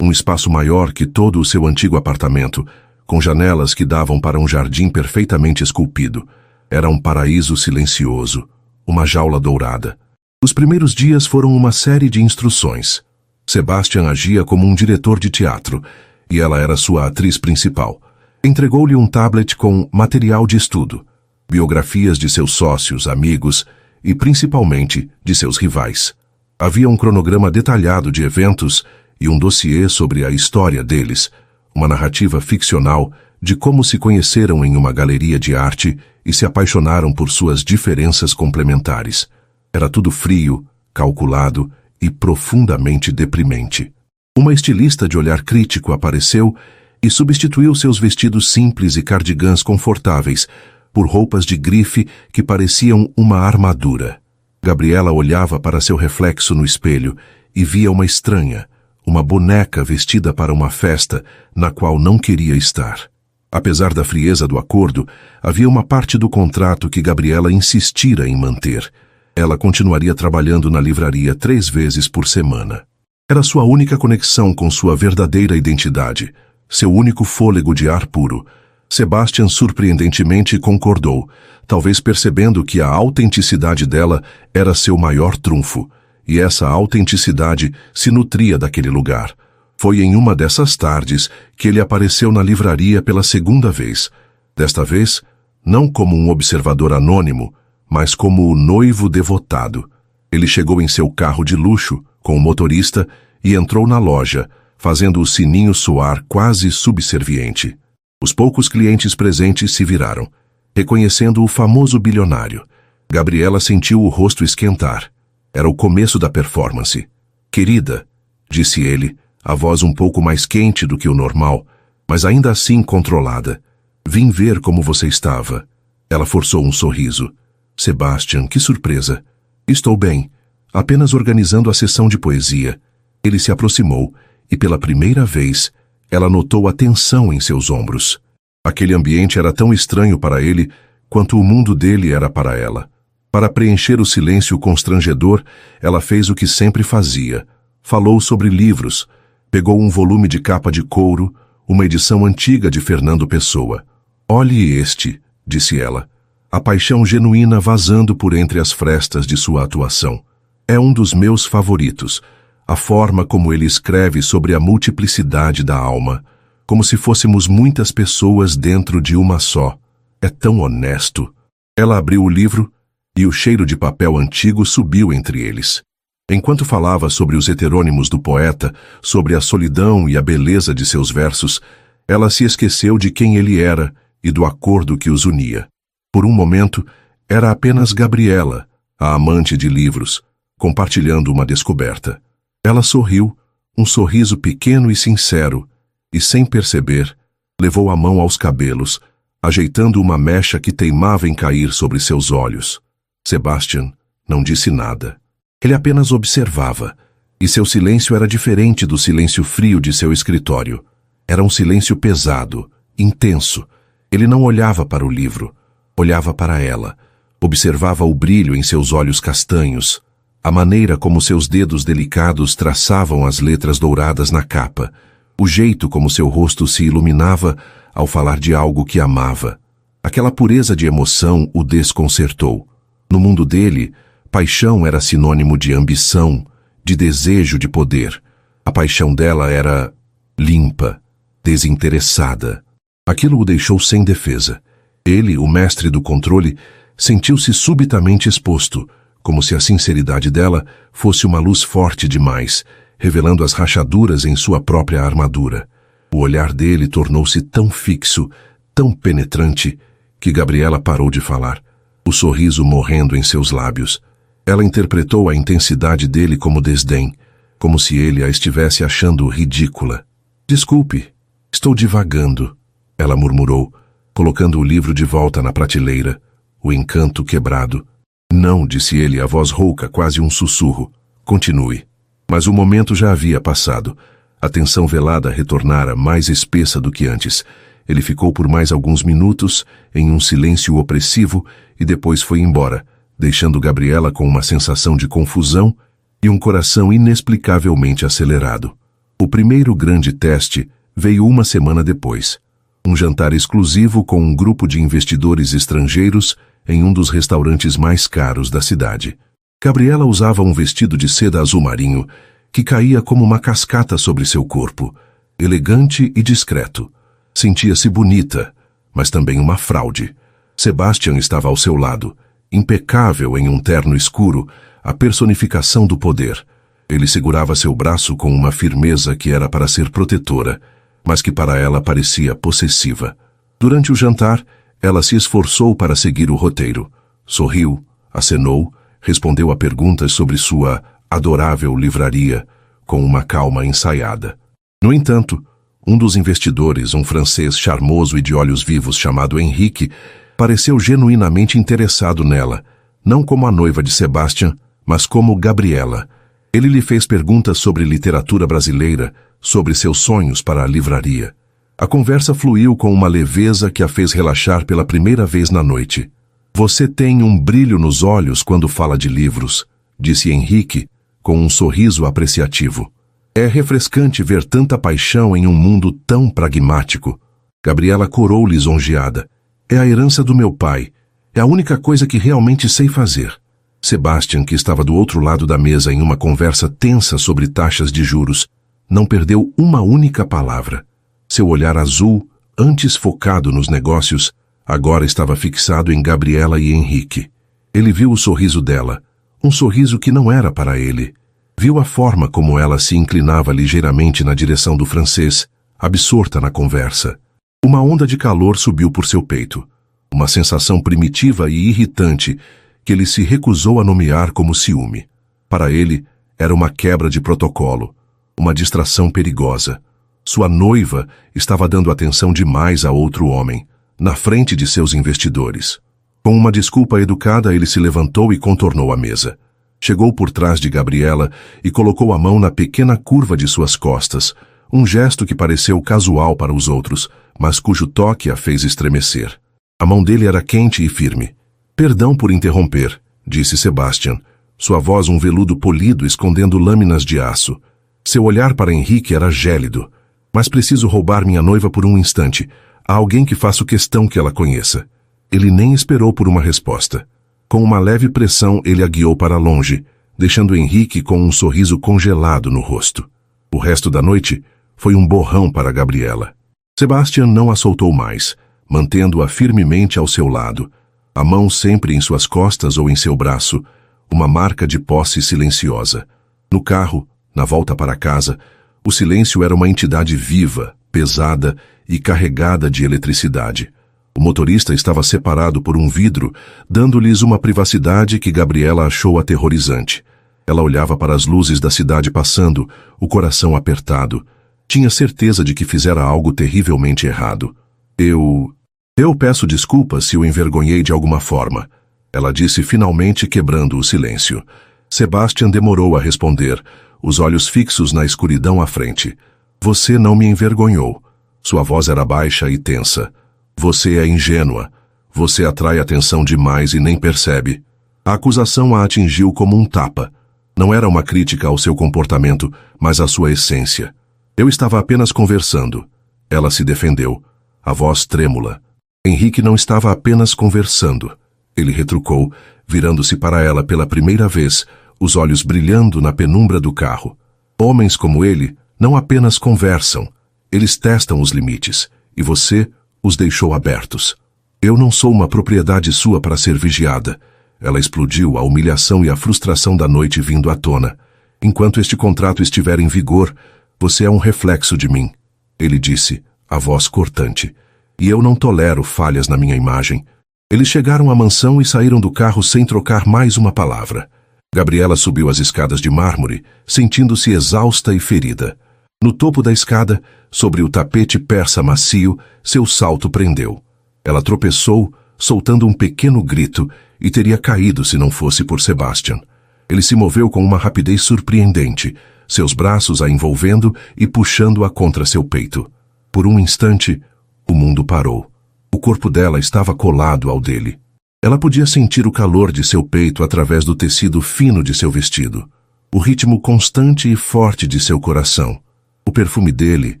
um espaço maior que todo o seu antigo apartamento, com janelas que davam para um jardim perfeitamente esculpido. Era um paraíso silencioso, uma jaula dourada. Os primeiros dias foram uma série de instruções. Sebastian agia como um diretor de teatro, e ela era sua atriz principal. Entregou-lhe um tablet com material de estudo, biografias de seus sócios, amigos e, principalmente, de seus rivais. Havia um cronograma detalhado de eventos e um dossiê sobre a história deles, uma narrativa ficcional de como se conheceram em uma galeria de arte e se apaixonaram por suas diferenças complementares. Era tudo frio, calculado e profundamente deprimente. Uma estilista de olhar crítico apareceu e substituiu seus vestidos simples e cardigãs confortáveis por roupas de grife que pareciam uma armadura. Gabriela olhava para seu reflexo no espelho e via uma estranha, uma boneca vestida para uma festa na qual não queria estar. Apesar da frieza do acordo, havia uma parte do contrato que Gabriela insistira em manter. Ela continuaria trabalhando na livraria 3 vezes por semana. Era sua única conexão com sua verdadeira identidade, seu único fôlego de ar puro. Sebastian surpreendentemente concordou, talvez percebendo que a autenticidade dela era seu maior trunfo, e essa autenticidade se nutria daquele lugar. Foi em uma dessas tardes que ele apareceu na livraria pela segunda vez. Desta vez, não como um observador anônimo, mas como o noivo devotado. Ele chegou em seu carro de luxo, com o motorista, e entrou na loja, fazendo o sininho soar quase subserviente. Os poucos clientes presentes se viraram, reconhecendo o famoso bilionário. Gabriela sentiu o rosto esquentar. Era o começo da performance. "Querida", disse ele, a voz um pouco mais quente do que o normal, mas ainda assim controlada. "Vim ver como você estava." Ela forçou um sorriso. "Sebastian, que surpresa." "Estou bem, apenas organizando a sessão de poesia." Ele se aproximou e, pela primeira vez, ela notou a tensão em seus ombros. Aquele ambiente era tão estranho para ele quanto o mundo dele era para ela. Para preencher o silêncio constrangedor, ela fez o que sempre fazia. Falou sobre livros. Pegou um volume de capa de couro, uma edição antiga de Fernando Pessoa. "Olhe este", disse ela, a paixão genuína vazando por entre as frestas de sua atuação. "É um dos meus favoritos. A forma como ele escreve sobre a multiplicidade da alma, como se fôssemos muitas pessoas dentro de uma só. É tão honesto." Ela abriu o livro e o cheiro de papel antigo subiu entre eles. Enquanto falava sobre os heterônimos do poeta, sobre a solidão e a beleza de seus versos, ela se esqueceu de quem ele era e do acordo que os unia. Por um momento, era apenas Gabriela, a amante de livros, compartilhando uma descoberta. Ela sorriu, um sorriso pequeno e sincero, e sem perceber, levou a mão aos cabelos, ajeitando uma mecha que teimava em cair sobre seus olhos. Sebastian não disse nada. Ele apenas observava, e seu silêncio era diferente do silêncio frio de seu escritório. Era um silêncio pesado, intenso. Ele não olhava para o livro, olhava para ela, observava o brilho em seus olhos castanhos, a maneira como seus dedos delicados traçavam as letras douradas na capa, o jeito como seu rosto se iluminava ao falar de algo que amava. Aquela pureza de emoção o desconcertou. No mundo dele, paixão era sinônimo de ambição, de desejo de poder. A paixão dela era limpa, desinteressada. Aquilo o deixou sem defesa. Ele, o mestre do controle, sentiu-se subitamente exposto, como se a sinceridade dela fosse uma luz forte demais, revelando as rachaduras em sua própria armadura. O olhar dele tornou-se tão fixo, tão penetrante, que Gabriela parou de falar, o sorriso morrendo em seus lábios. Ela interpretou a intensidade dele como desdém, como se ele a estivesse achando ridícula. "Desculpe, estou divagando", ela murmurou, colocando o livro de volta na prateleira, o encanto quebrado. "Não", disse ele, a voz rouca, quase um sussurro. "Continue." Mas o momento já havia passado. A tensão velada retornara mais espessa do que antes. Ele ficou por mais alguns minutos, em um silêncio opressivo, e depois foi embora, deixando Gabriela com uma sensação de confusão e um coração inexplicavelmente acelerado. O primeiro grande teste veio uma semana depois. Um jantar exclusivo com um grupo de investidores estrangeiros em um dos restaurantes mais caros da cidade. Gabriela usava um vestido de seda azul marinho que caía como uma cascata sobre seu corpo, elegante e discreto. Sentia-se bonita, mas também uma fraude. Sebastian estava ao seu lado, impecável em um terno escuro, a personificação do poder. Ele segurava seu braço com uma firmeza que era para ser protetora, mas que para ela parecia possessiva. Durante o jantar, ela se esforçou para seguir o roteiro. Sorriu, acenou, respondeu a perguntas sobre sua adorável livraria, com uma calma ensaiada. No entanto, um dos investidores, um francês charmoso e de olhos vivos chamado Henrique, pareceu genuinamente interessado nela, não como a noiva de Sebastian, mas como Gabriela. Ele lhe fez perguntas sobre literatura brasileira, sobre seus sonhos para a livraria. A conversa fluiu com uma leveza que a fez relaxar pela primeira vez na noite. Você tem um brilho nos olhos quando fala de livros, disse Henrique, com um sorriso apreciativo. É refrescante ver tanta paixão em um mundo tão pragmático. Gabriela corou lisonjeada. É a herança do meu pai. É a única coisa que realmente sei fazer. Sebastian, que estava do outro lado da mesa em uma conversa tensa sobre taxas de juros, não perdeu uma única palavra. Seu olhar azul, antes focado nos negócios, agora estava fixado em Gabriela e Henrique. Ele viu o sorriso dela, um sorriso que não era para ele. Viu a forma como ela se inclinava ligeiramente na direção do francês, absorta na conversa. Uma onda de calor subiu por seu peito, uma sensação primitiva e irritante que ele se recusou a nomear como ciúme. Para ele, era uma quebra de protocolo, uma distração perigosa. Sua noiva estava dando atenção demais a outro homem, na frente de seus investidores. Com uma desculpa educada, ele se levantou e contornou a mesa. Chegou por trás de Gabriela e colocou a mão na pequena curva de suas costas, um gesto que pareceu casual para os outros, mas cujo toque a fez estremecer. A mão dele era quente e firme. Perdão por interromper, disse Sebastian, sua voz um veludo polido escondendo lâminas de aço. Seu olhar para Henrique era gélido. Mas preciso roubar minha noiva por um instante. Há alguém que faço questão que ela conheça. Ele nem esperou por uma resposta. Com uma leve pressão, ele a guiou para longe, deixando Henrique com um sorriso congelado no rosto. O resto da noite foi um borrão para Gabriela. Sebastian não a soltou mais, mantendo-a firmemente ao seu lado, a mão sempre em suas costas ou em seu braço, uma marca de posse silenciosa. No carro, na volta para casa, o silêncio era uma entidade viva, pesada e carregada de eletricidade. O motorista estava separado por um vidro, dando-lhes uma privacidade que Gabriela achou aterrorizante. Ela olhava para as luzes da cidade passando, o coração apertado. Tinha certeza de que fizera algo terrivelmente errado. Eu peço desculpas se o envergonhei de alguma forma, ela disse finalmente, quebrando o silêncio. Sebastian demorou a responder, os olhos fixos na escuridão à frente. Você não me envergonhou. Sua voz era baixa e tensa. Você é ingênua. Você atrai atenção demais e nem percebe. A acusação a atingiu como um tapa. Não era uma crítica ao seu comportamento, mas à sua essência. Eu estava apenas conversando. Ela se defendeu, a voz trêmula. Henrique não estava apenas conversando. Ele retrucou, virando-se para ela pela primeira vez, os olhos brilhando na penumbra do carro. Homens como ele não apenas conversam, eles testam os limites, e você os deixou abertos. Eu não sou uma propriedade sua para ser vigiada. Ela explodiu, a humilhação e a frustração da noite vindo à tona. Enquanto este contrato estiver em vigor, você é um reflexo de mim. Ele disse, a voz cortante. E eu não tolero falhas na minha imagem. Eles chegaram à mansão e saíram do carro sem trocar mais uma palavra. Gabriela subiu as escadas de mármore, sentindo-se exausta e ferida. No topo da escada, sobre o tapete persa macio, seu salto prendeu. Ela tropeçou, soltando um pequeno grito, e teria caído se não fosse por Sebastian. Ele se moveu com uma rapidez surpreendente, seus braços a envolvendo e puxando-a contra seu peito. Por um instante, o mundo parou. O corpo dela estava colado ao dele. Ela podia sentir o calor de seu peito através do tecido fino de seu vestido, o ritmo constante e forte de seu coração. O perfume dele,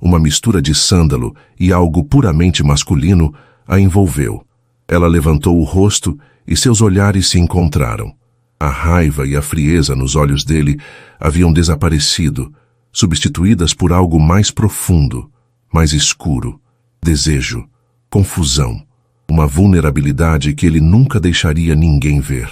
uma mistura de sândalo e algo puramente masculino, a envolveu. Ela levantou o rosto e seus olhares se encontraram. A raiva e a frieza nos olhos dele haviam desaparecido, substituídas por algo mais profundo, mais escuro, desejo, confusão, uma vulnerabilidade que ele nunca deixaria ninguém ver.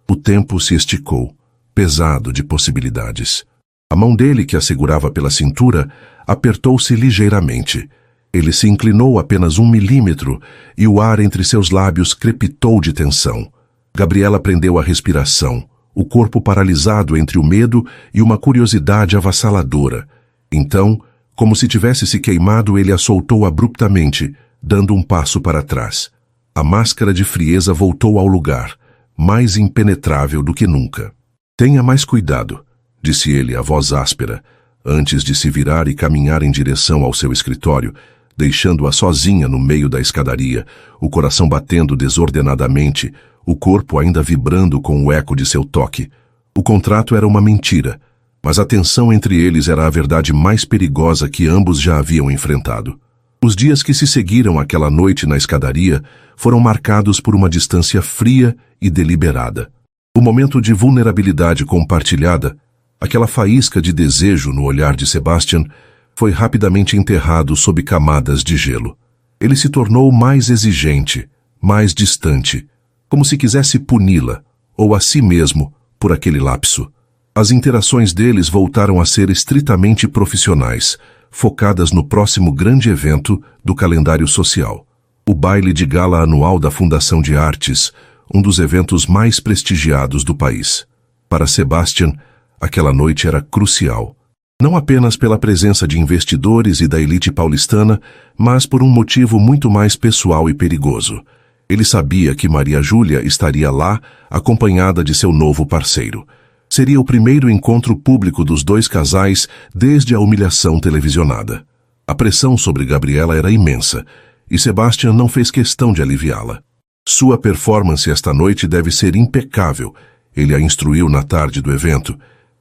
O tempo se esticou, pesado de possibilidades. A mão dele, que a segurava pela cintura, apertou-se ligeiramente. Ele se inclinou apenas 1 milímetro e o ar entre seus lábios crepitou de tensão. Gabriela prendeu a respiração, o corpo paralisado entre o medo e uma curiosidade avassaladora. Então, como se tivesse se queimado, ele a soltou abruptamente, dando um passo para trás. A máscara de frieza voltou ao lugar, mais impenetrável do que nunca. "Tenha mais cuidado", disse ele, a voz áspera, antes de se virar e caminhar em direção ao seu escritório, deixando-a sozinha no meio da escadaria, o coração batendo desordenadamente, o corpo ainda vibrando com o eco de seu toque. O contrato era uma mentira, mas a tensão entre eles era a verdade mais perigosa que ambos já haviam enfrentado. Os dias que se seguiram àquela noite na escadaria foram marcados por uma distância fria e deliberada. O momento de vulnerabilidade compartilhada, aquela faísca de desejo no olhar de Sebastian, foi rapidamente enterrado sob camadas de gelo. Ele se tornou mais exigente, mais distante, como se quisesse puni-la, ou a si mesmo, por aquele lapso. As interações deles voltaram a ser estritamente profissionais, focadas no próximo grande evento do calendário social. O baile de gala anual da Fundação de Artes, um dos eventos mais prestigiados do país. Para Sebastian, aquela noite era crucial. Não apenas pela presença de investidores e da elite paulistana, mas por um motivo muito mais pessoal e perigoso. Ele sabia que Maria Júlia estaria lá, acompanhada de seu novo parceiro. Seria o primeiro encontro público dos dois casais desde a humilhação televisionada. A pressão sobre Gabriela era imensa, e Sebastian não fez questão de aliviá-la. "Sua performance esta noite deve ser impecável", ele a instruiu na tarde do evento,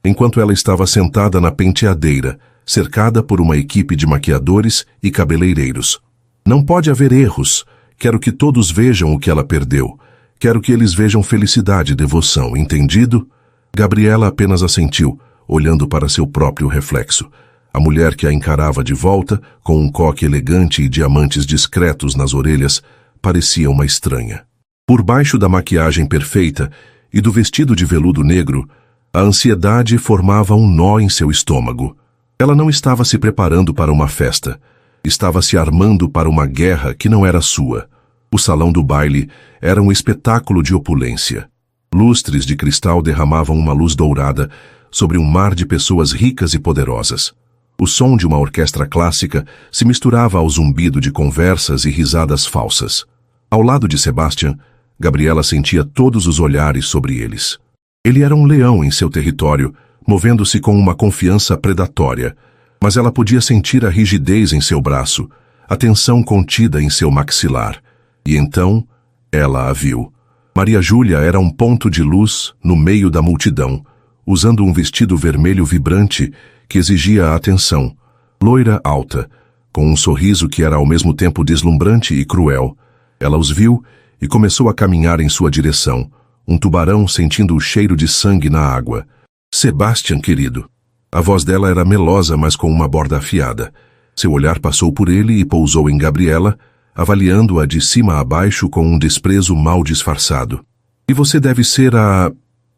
enquanto ela estava sentada na penteadeira, cercada por uma equipe de maquiadores e cabeleireiros. "Não pode haver erros. Quero que todos vejam o que ela perdeu. Quero que eles vejam felicidade e devoção, entendido?" Gabriela apenas assentiu, olhando para seu próprio reflexo. A mulher que a encarava de volta, com um coque elegante e diamantes discretos nas orelhas, parecia uma estranha. Por baixo da maquiagem perfeita e do vestido de veludo negro, a ansiedade formava um nó em seu estômago. Ela não estava se preparando para uma festa. Estava se armando para uma guerra que não era sua. O salão do baile era um espetáculo de opulência. Lustres de cristal derramavam uma luz dourada sobre um mar de pessoas ricas e poderosas. O som de uma orquestra clássica se misturava ao zumbido de conversas e risadas falsas. Ao lado de Sebastian, Gabriela sentia todos os olhares sobre eles. Ele era um leão em seu território, movendo-se com uma confiança predatória, mas ela podia sentir a rigidez em seu braço, a tensão contida em seu maxilar. E então, ela a viu. Maria Júlia era um ponto de luz no meio da multidão, usando um vestido vermelho vibrante que exigia a atenção. Loira alta, com um sorriso que era ao mesmo tempo deslumbrante e cruel. Ela os viu e começou a caminhar em sua direção, um tubarão sentindo o cheiro de sangue na água. "Sebastian, querido." A voz dela era melosa, mas com uma borda afiada. Seu olhar passou por ele e pousou em Gabriela, avaliando-a de cima a baixo com um desprezo mal disfarçado. "E você deve ser a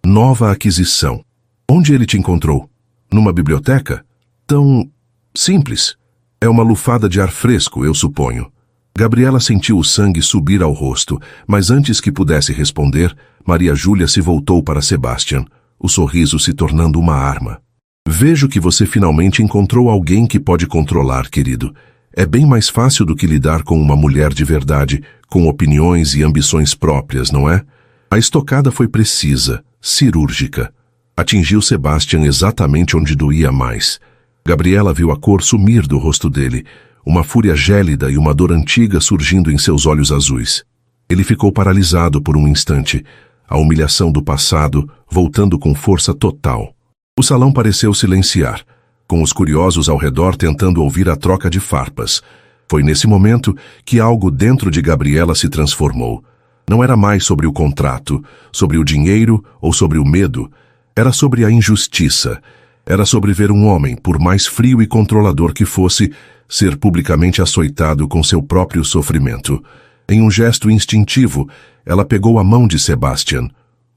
nova aquisição. Onde ele te encontrou? Numa biblioteca? Tão simples. É uma lufada de ar fresco, eu suponho." Gabriela sentiu o sangue subir ao rosto, mas antes que pudesse responder, Maria Júlia se voltou para Sebastian, o sorriso se tornando uma arma. "Vejo que você finalmente encontrou alguém que pode controlar, querido. É bem mais fácil do que lidar com uma mulher de verdade, com opiniões e ambições próprias, não é?" A estocada foi precisa, cirúrgica. Atingiu Sebastian exatamente onde doía mais. Gabriela viu a cor sumir do rosto dele, uma fúria gélida e uma dor antiga surgindo em seus olhos azuis. Ele ficou paralisado por um instante, a humilhação do passado voltando com força total. O salão pareceu silenciar, com os curiosos ao redor tentando ouvir a troca de farpas. Foi nesse momento que algo dentro de Gabriela se transformou. Não era mais sobre o contrato, sobre o dinheiro ou sobre o medo. Era sobre a injustiça. Era sobre ver um homem, por mais frio e controlador que fosse, ser publicamente açoitado com seu próprio sofrimento. Em um gesto instintivo, ela pegou a mão de Sebastian.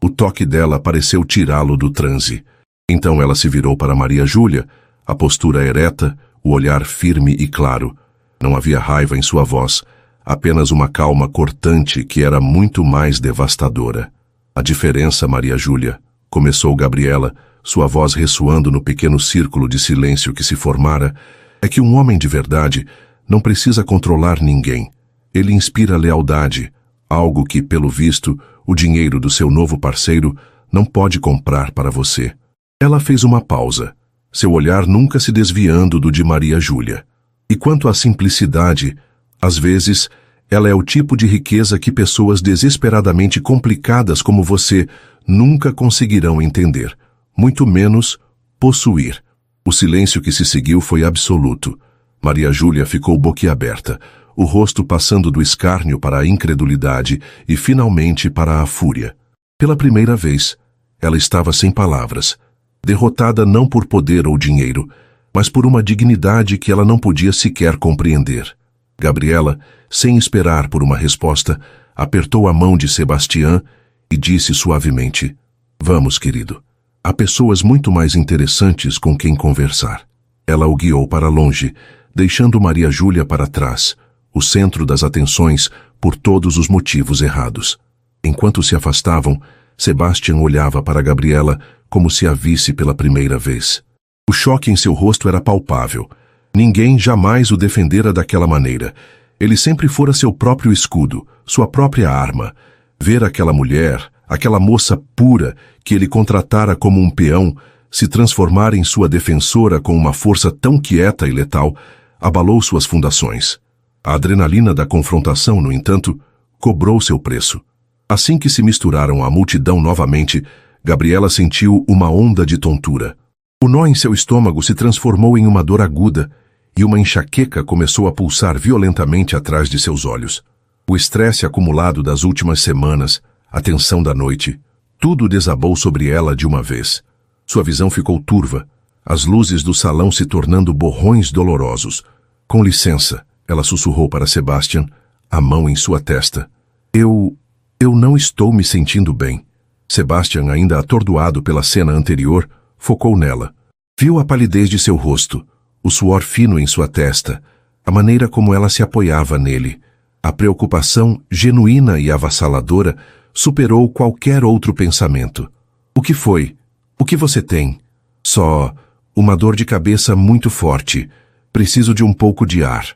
O toque dela pareceu tirá-lo do transe. Então ela se virou para Maria Júlia, a postura ereta, o olhar firme e claro. Não havia raiva em sua voz, apenas uma calma cortante que era muito mais devastadora. A diferença, Maria Júlia, começou Gabriela, sua voz ressoando no pequeno círculo de silêncio que se formara, é que um homem de verdade não precisa controlar ninguém. Ele inspira lealdade, algo que, pelo visto, o dinheiro do seu novo parceiro não pode comprar para você. Ela fez uma pausa, seu olhar nunca se desviando do de Maria Júlia. E quanto à simplicidade, às vezes, ela é o tipo de riqueza que pessoas desesperadamente complicadas como você nunca conseguirão entender, muito menos possuir. O silêncio que se seguiu foi absoluto. Maria Júlia ficou boquiaberta, o rosto passando do escárnio para a incredulidade e, finalmente, para a fúria. Pela primeira vez, ela estava sem palavras, derrotada não por poder ou dinheiro, mas por uma dignidade que ela não podia sequer compreender. Gabriela, sem esperar por uma resposta, apertou a mão de Sebastião e disse suavemente: "Vamos, querido. Há pessoas muito mais interessantes com quem conversar." Ela o guiou para longe, deixando Maria Júlia para trás, o centro das atenções por todos os motivos errados. Enquanto se afastavam, Sebastião olhava para Gabriela como se a visse pela primeira vez. O choque em seu rosto era palpável. Ninguém jamais o defendera daquela maneira. Ele sempre fora seu próprio escudo, sua própria arma. Ver aquela mulher, aquela moça pura que ele contratara como um peão, se transformar em sua defensora com uma força tão quieta e letal, abalou suas fundações. A adrenalina da confrontação, no entanto, cobrou seu preço. Assim que se misturaram à multidão novamente, Gabriela sentiu uma onda de tontura. O nó em seu estômago se transformou em uma dor aguda e uma enxaqueca começou a pulsar violentamente atrás de seus olhos. O estresse acumulado das últimas semanas, a tensão da noite, tudo desabou sobre ela de uma vez. Sua visão ficou turva, as luzes do salão se tornando borrões dolorosos. "Com licença", ela sussurrou para Sebastião, a mão em sua testa. Eu não estou me sentindo bem." Sebastião, ainda atordoado pela cena anterior, focou nela. Viu a palidez de seu rosto, o suor fino em sua testa, a maneira como ela se apoiava nele. A preocupação genuína e avassaladora superou qualquer outro pensamento. "O que foi? O que você tem?" "Só uma dor de cabeça muito forte. Preciso de um pouco de ar."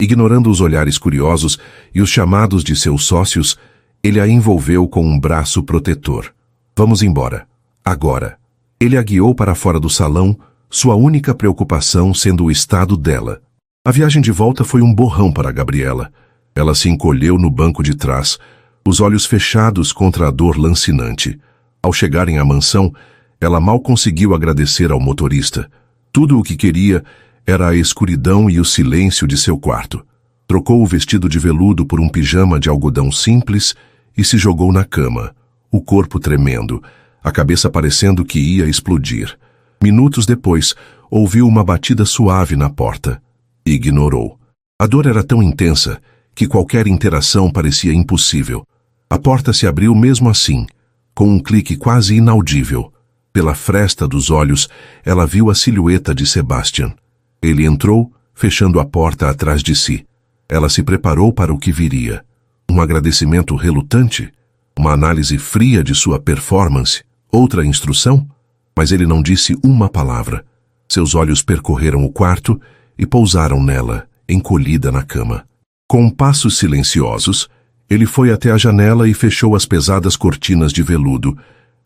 Ignorando os olhares curiosos e os chamados de seus sócios, ele a envolveu com um braço protetor. "Vamos embora. Agora." Ele a guiou para fora do salão, sua única preocupação sendo o estado dela. A viagem de volta foi um borrão para Gabriela. Ela se encolheu no banco de trás, os olhos fechados contra a dor lancinante. Ao chegarem à mansão, ela mal conseguiu agradecer ao motorista. Tudo o que queria era a escuridão e o silêncio de seu quarto. Trocou o vestido de veludo por um pijama de algodão simples e se jogou na cama, o corpo tremendo, a cabeça parecendo que ia explodir. Minutos depois, ouviu uma batida suave na porta. Ignorou. A dor era tão intensa que qualquer interação parecia impossível. A porta se abriu mesmo assim, com um clique quase inaudível. Pela fresta dos olhos, ela viu a silhueta de Sebastião. Ele entrou, fechando a porta atrás de si. Ela se preparou para o que viria. Um agradecimento relutante? Uma análise fria de sua performance? Outra instrução? Mas ele não disse uma palavra. Seus olhos percorreram o quarto e pousaram nela, encolhida na cama. Com passos silenciosos, ele foi até a janela e fechou as pesadas cortinas de veludo,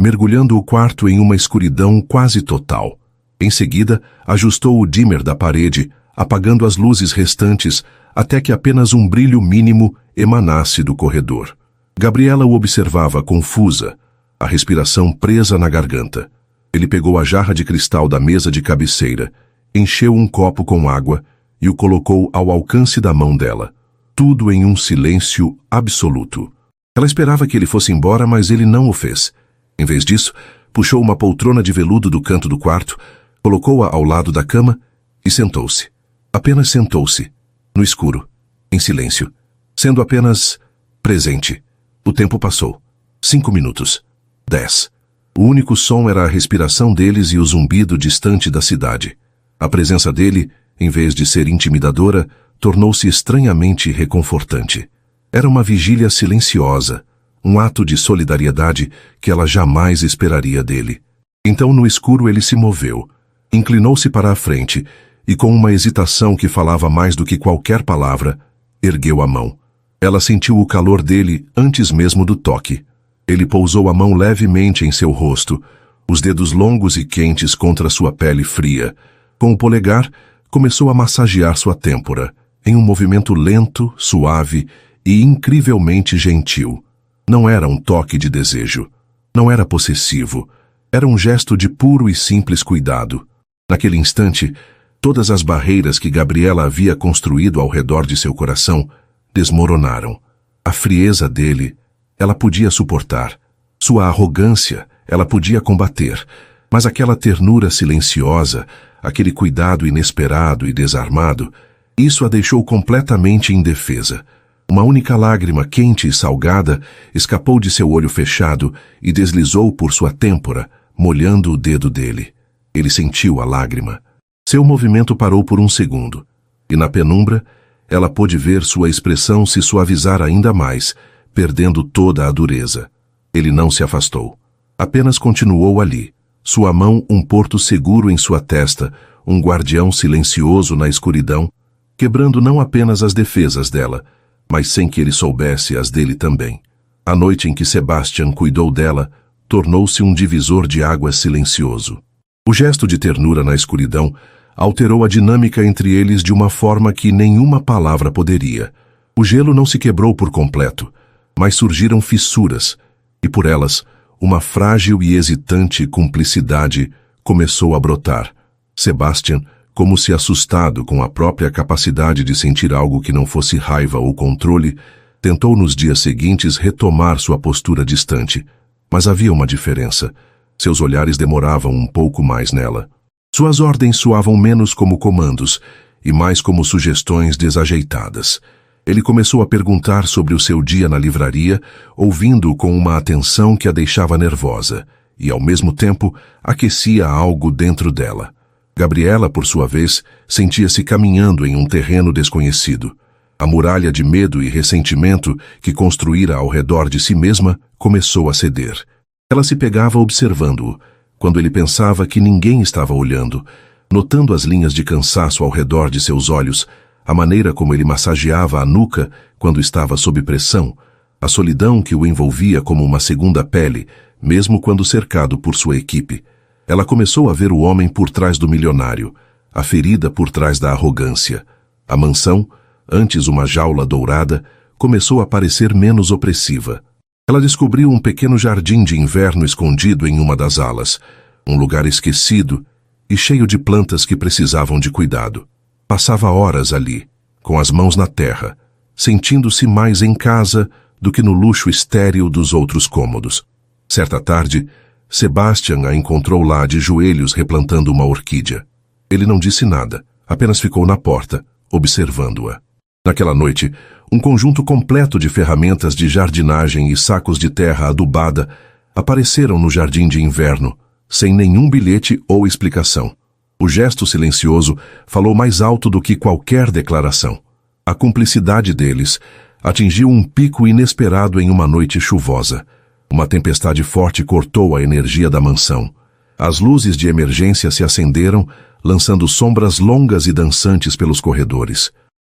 mergulhando o quarto em uma escuridão quase total. Em seguida, ajustou o dimmer da parede, apagando as luzes restantes até que apenas um brilho mínimo emanasse do corredor. Gabriela o observava confusa, a respiração presa na garganta. Ele pegou a jarra de cristal da mesa de cabeceira, encheu um copo com água e o colocou ao alcance da mão dela. Tudo em um silêncio absoluto. Ela esperava que ele fosse embora, mas ele não o fez. Em vez disso, puxou uma poltrona de veludo do canto do quarto, colocou-a ao lado da cama e sentou-se. Apenas sentou-se, no escuro, em silêncio, sendo apenas presente. O tempo passou. 5 minutos. 10. O único som era a respiração deles e o zumbido distante da cidade. A presença dele, em vez de ser intimidadora, tornou-se estranhamente reconfortante. Era uma vigília silenciosa, um ato de solidariedade que ela jamais esperaria dele. Então, no escuro, ele se moveu, inclinou-se para a frente e, com uma hesitação que falava mais do que qualquer palavra, ergueu a mão. Ela sentiu o calor dele antes mesmo do toque. Ele pousou a mão levemente em seu rosto, os dedos longos e quentes contra sua pele fria. Com o polegar, começou a massagear sua têmpora, em um movimento lento, suave e incrivelmente gentil. Não era um toque de desejo. Não era possessivo. Era um gesto de puro e simples cuidado. Naquele instante, todas as barreiras que Gabriela havia construído ao redor de seu coração desmoronaram. A frieza dele, ela podia suportar. Sua arrogância, ela podia combater. Mas aquela ternura silenciosa, aquele cuidado inesperado e desarmado, isso a deixou completamente indefesa. Uma única lágrima quente e salgada escapou de seu olho fechado e deslizou por sua têmpora, molhando o dedo dele. Ele sentiu a lágrima. Seu movimento parou por um segundo, e na penumbra, ela pôde ver sua expressão se suavizar ainda mais, perdendo toda a dureza. Ele não se afastou. Apenas continuou ali, sua mão um porto seguro em sua testa, um guardião silencioso na escuridão, quebrando não apenas as defesas dela, mas sem que ele soubesse as dele também. A noite em que Sebastian cuidou dela tornou-se um divisor de águas silencioso. O gesto de ternura na escuridão alterou a dinâmica entre eles de uma forma que nenhuma palavra poderia. O gelo não se quebrou por completo, mas surgiram fissuras, e por elas, uma frágil e hesitante cumplicidade começou a brotar. Sebastian, como se assustado com a própria capacidade de sentir algo que não fosse raiva ou controle, tentou nos dias seguintes retomar sua postura distante. Mas havia uma diferença. Seus olhares demoravam um pouco mais nela. Suas ordens soavam menos como comandos e mais como sugestões desajeitadas. Ele começou a perguntar sobre o seu dia na livraria, ouvindo com uma atenção que a deixava nervosa e, ao mesmo tempo, aquecia algo dentro dela. Gabriela, por sua vez, sentia-se caminhando em um terreno desconhecido. A muralha de medo e ressentimento que construíra ao redor de si mesma começou a ceder. Ela se pegava observando-o, quando ele pensava que ninguém estava olhando, notando as linhas de cansaço ao redor de seus olhos, a maneira como ele massageava a nuca quando estava sob pressão, a solidão que o envolvia como uma segunda pele, mesmo quando cercado por sua equipe. Ela começou a ver o homem por trás do milionário, a ferida por trás da arrogância. A mansão, antes uma jaula dourada, começou a parecer menos opressiva. Ela descobriu um pequeno jardim de inverno escondido em uma das alas, um lugar esquecido e cheio de plantas que precisavam de cuidado. Passava horas ali, com as mãos na terra, sentindo-se mais em casa do que no luxo estéril dos outros cômodos. Certa tarde, Sebastian a encontrou lá de joelhos replantando uma orquídea. Ele não disse nada, apenas ficou na porta, observando-a. Naquela noite, um conjunto completo de ferramentas de jardinagem e sacos de terra adubada apareceram no jardim de inverno, sem nenhum bilhete ou explicação. O gesto silencioso falou mais alto do que qualquer declaração. A cumplicidade deles atingiu um pico inesperado em uma noite chuvosa. Uma tempestade forte cortou a energia da mansão. As luzes de emergência se acenderam, lançando sombras longas e dançantes pelos corredores.